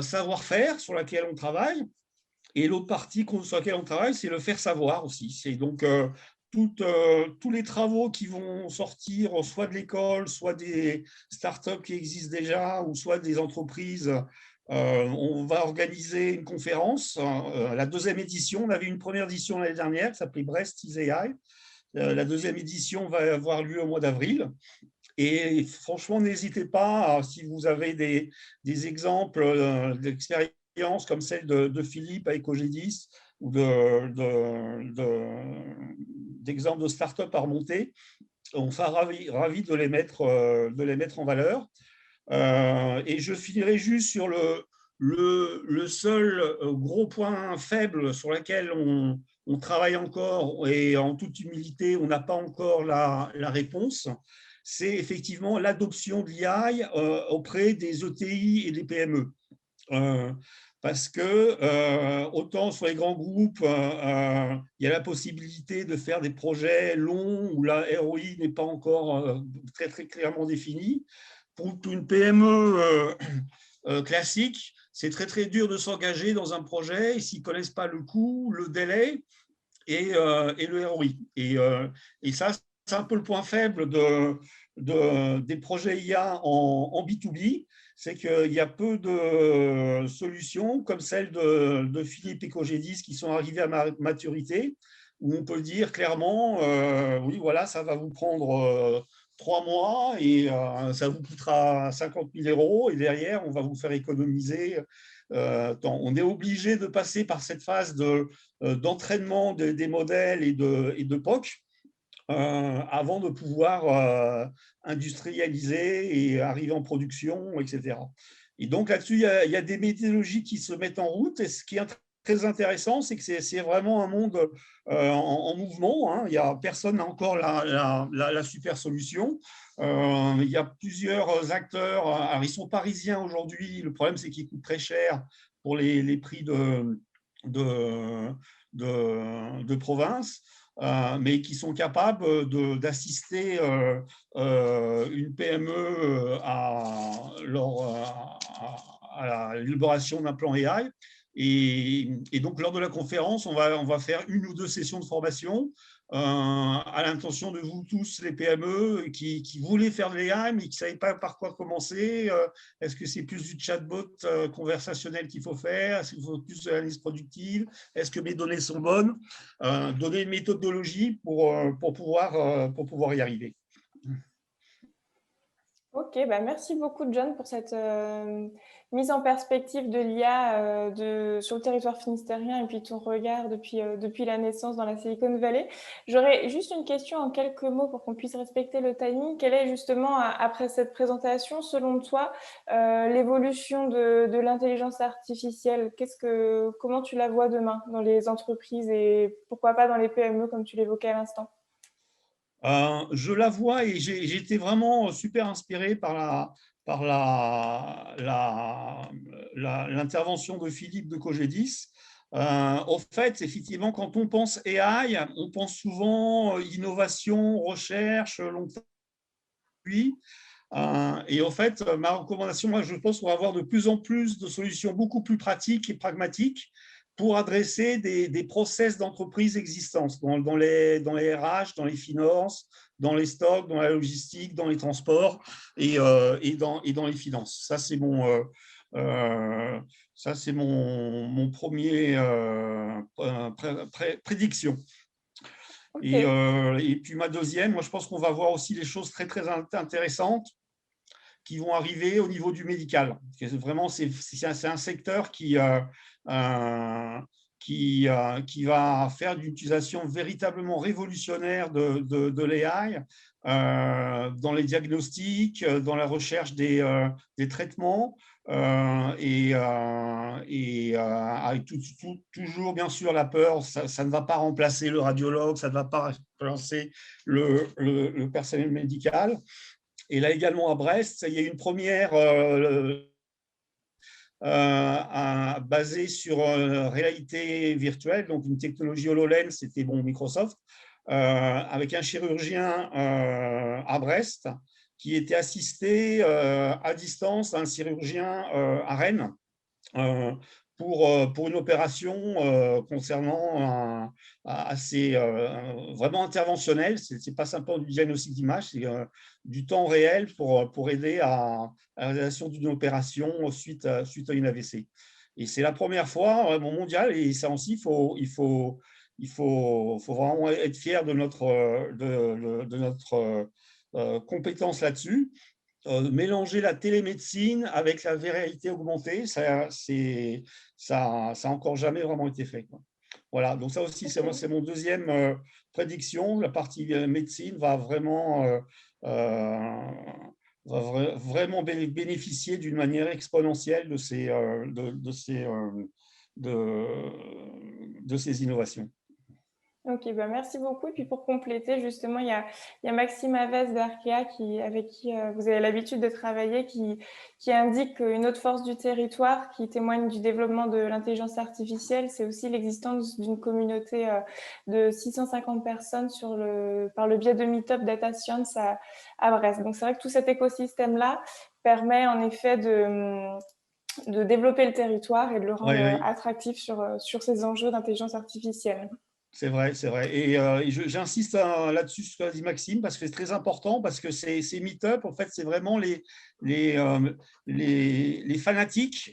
savoir-faire sur laquelle on travaille, et l'autre partie sur laquelle on travaille, c'est le faire savoir aussi. C'est donc tous les travaux qui vont sortir, soit de l'école, soit des startups qui existent déjà, ou soit des entreprises. On va organiser une conférence, la 2e édition. On avait une première édition l'année dernière, qui s'appelait Brest is AI. La 2e édition va avoir lieu au mois d'avril. Et franchement, n'hésitez pas, si vous avez des exemples d'expériences comme celle de Philippe à Ecogedis, ou d'exemples de start-up à remonter, on sera ravis de les mettre en valeur. Et je finirai juste sur Le seul gros point faible sur lequel on travaille encore, et en toute humilité, on n'a pas encore la réponse, c'est effectivement l'adoption de l'IA auprès des ETI et des PME. Parce que autant sur les grands groupes, il y a la possibilité de faire des projets longs où la ROI n'est pas encore très, très clairement définie. Pour une PME classique, c'est très, très dur de s'engager dans un projet s'ils ne connaissent pas le coût, le délai et le ROI. Et ça, c'est un peu le point faible des projets IA en B2B, c'est qu'il y a peu de solutions comme celle de Philippe et Cogedis qui sont arrivées à maturité, où on peut dire clairement, oui, voilà, ça va vous prendre 3 mois et ça vous coûtera 50 000 euros et derrière, on va vous faire économiser temps. On est obligé de passer par cette phase d'entraînement des modèles et de POC avant de pouvoir industrialiser et arriver en production, etc. Et donc là-dessus, il y a des méthodologies qui se mettent en route. Et ce qui est très intéressant, c'est que c'est vraiment un monde en mouvement. Hein. Personne n'a encore la super solution. Il y a plusieurs acteurs. Alors, ils sont parisiens aujourd'hui. Le problème, c'est qu'ils coûtent très cher pour les prix de province. Mais qui sont capables d'assister une PME à l'élaboration d'un plan AI. Et donc, lors de la conférence, on va faire 1 ou 2 sessions de formation à l'intention de vous tous, les PME qui voulaient faire de l'AI, mais qui ne savaient pas par quoi commencer. Est-ce que c'est plus du chatbot conversationnel qu'il faut faire? Est-ce qu'il faut plus de l'analyse productive? Est-ce que mes données sont bonnes? Donner une méthodologie pour pouvoir y arriver. Ok, bah merci beaucoup John pour cette mise en perspective de l'IA sur le territoire finistérien et puis ton regard depuis la naissance dans la Silicon Valley. J'aurais juste une question en quelques mots pour qu'on puisse respecter le timing. Quelle est justement, après cette présentation, selon toi, l'évolution de l'intelligence artificielle? Comment tu la vois demain dans les entreprises et pourquoi pas dans les PME comme tu l'évoquais à l'instant? Je la vois et j'ai été vraiment super inspiré par l'intervention de Philippe de Cogedis. Au fait, effectivement, quand on pense AI, on pense souvent innovation, recherche, long terme. Et au fait, ma recommandation, moi, je pense qu'on va avoir de plus en plus de solutions beaucoup plus pratiques et pragmatiques pour adresser des process d'entreprise existantes dans les RH, dans les finances, dans les stocks, dans la logistique, dans les transports et dans les finances. Ça, c'est mon premier prédiction. Okay. Et puis ma deuxième, moi je pense qu'on va voir aussi des choses très très intéressantes qui vont arriver au niveau du médical. Vraiment, c'est un secteur qui va faire d'une utilisation véritablement révolutionnaire de l'AI dans les diagnostics, dans la recherche des traitements et avec toujours bien sûr la peur, ça ne va pas remplacer le radiologue, ça ne va pas remplacer le personnel médical. Et là également à Brest, il y a une première basée sur réalité virtuelle, donc une technologie HoloLens, c'était Microsoft, avec un chirurgien à Brest qui était assisté à distance d'un chirurgien à Rennes pour une opération concernant assez vraiment interventionnelle. Ce n'est pas simplement du diagnostic d'image, c'est du temps réel pour aider à la réalisation d'une opération suite à une AVC. Et c'est la première fois mondiale, et ça aussi, il faut vraiment être fier de notre compétence là-dessus. Mélanger la télémédecine avec la réalité augmentée, ça n'a encore jamais vraiment été fait, quoi. Voilà, donc ça aussi, c'est mon deuxième prédiction. La partie médecine va vraiment va vraiment bénéficier d'une manière exponentielle de ces innovations. Ok, bah merci beaucoup. Et puis pour compléter, justement, il y a Maxime Havès d'Arkea avec qui vous avez l'habitude de travailler, qui indique une autre force du territoire qui témoigne du développement de l'intelligence artificielle, c'est aussi l'existence d'une communauté de 650 personnes par le biais de Meetup Data Science à Brest. Donc c'est vrai que tout cet écosystème-là permet en effet de développer le territoire et de le rendre Oui. attractif sur ces enjeux d'intelligence artificielle. C'est vrai, c'est vrai. Et j'insiste là-dessus, ce qu'a dit Maxime, parce que c'est très important, parce que ces meet-up, en fait, c'est vraiment les fanatiques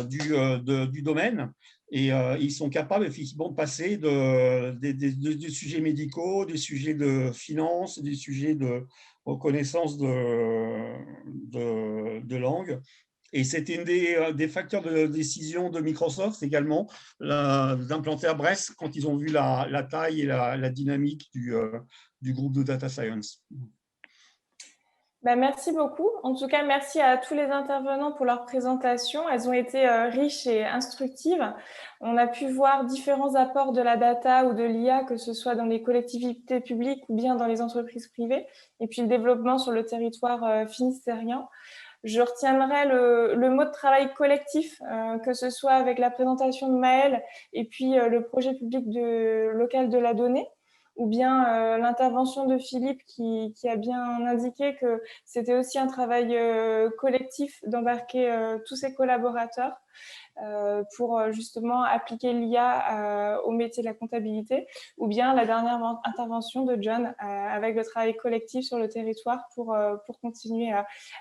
du domaine. Et ils sont capables, effectivement, de passer des sujets médicaux, des sujets de finance, des sujets de reconnaissance de langue. Et c'était une des facteurs de décision de Microsoft également, d'implanter à Brest quand ils ont vu la taille et la dynamique du groupe de data science. Bah, merci beaucoup. En tout cas, merci à tous les intervenants pour leur présentation. Elles ont été riches et instructives. On a pu voir différents apports de la data ou de l'IA, que ce soit dans les collectivités publiques ou bien dans les entreprises privées, et puis le développement sur le territoire finistérien. Je retiendrai le mot de travail collectif, que ce soit avec la présentation de Maëlle et puis le projet public local de la donnée, ou bien l'intervention de Philippe qui a bien indiqué que c'était aussi un travail collectif d'embarquer tous ses collaborateurs pour justement appliquer l'IA au métier de la comptabilité, ou bien la dernière intervention de John avec le travail collectif sur le territoire pour continuer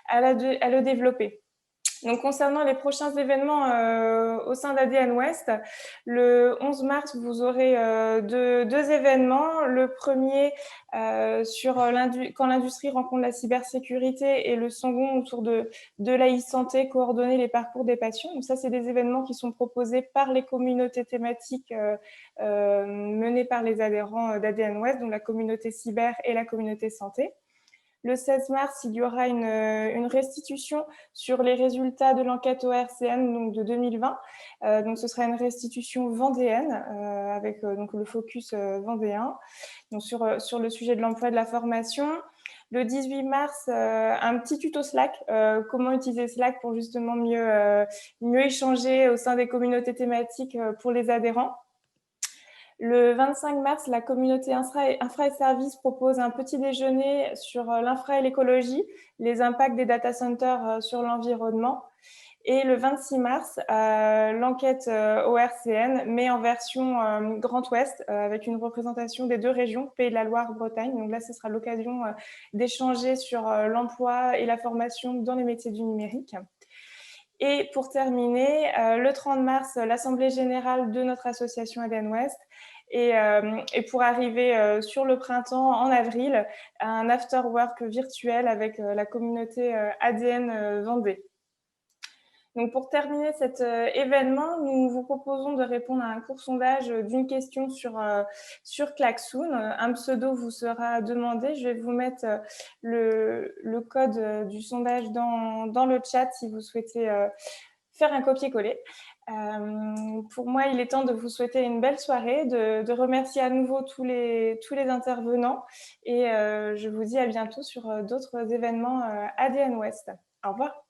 à le développer. Donc, concernant les prochains événements au sein d'ADN West, le 11 mars, vous aurez deux événements. Le premier sur quand l'industrie rencontre la cybersécurité et le second autour de l'e-santé, coordonner les parcours des patients. Donc ça, c'est des événements qui sont proposés par les communautés thématiques menées par les adhérents d'ADN West, donc la communauté cyber et la communauté santé. Le 16 mars, il y aura une restitution sur les résultats de l'enquête ORCN donc de 2020. Donc, ce sera une restitution vendéenne avec donc le focus vendéen donc sur le sujet de l'emploi et de la formation. Le 18 mars, un petit tuto Slack, comment utiliser Slack pour justement mieux échanger au sein des communautés thématiques pour les adhérents. Le 25 mars, la communauté infra et services propose un petit déjeuner sur l'infra et l'écologie, les impacts des data centers sur l'environnement. Et le 26 mars, l'enquête ORCN, mais en version Grand Ouest, avec une représentation des deux régions, Pays de la Loire, Bretagne. Donc là, ce sera l'occasion d'échanger sur l'emploi et la formation dans les métiers du numérique. Et pour terminer, le 30 mars, l'Assemblée générale de notre association ADN West. Et pour arriver sur le printemps, en avril, un after-work virtuel avec la communauté ADN Vendée. Donc, pour terminer cet événement, nous vous proposons de répondre à un court sondage d'une question sur Klaxoon. Un pseudo vous sera demandé. Je vais vous mettre le code du sondage dans le chat si vous souhaitez faire un copier-coller. Pour moi, il est temps de vous souhaiter une belle soirée, de remercier à nouveau tous les intervenants et je vous dis à bientôt sur d'autres événements ADN West. Au revoir.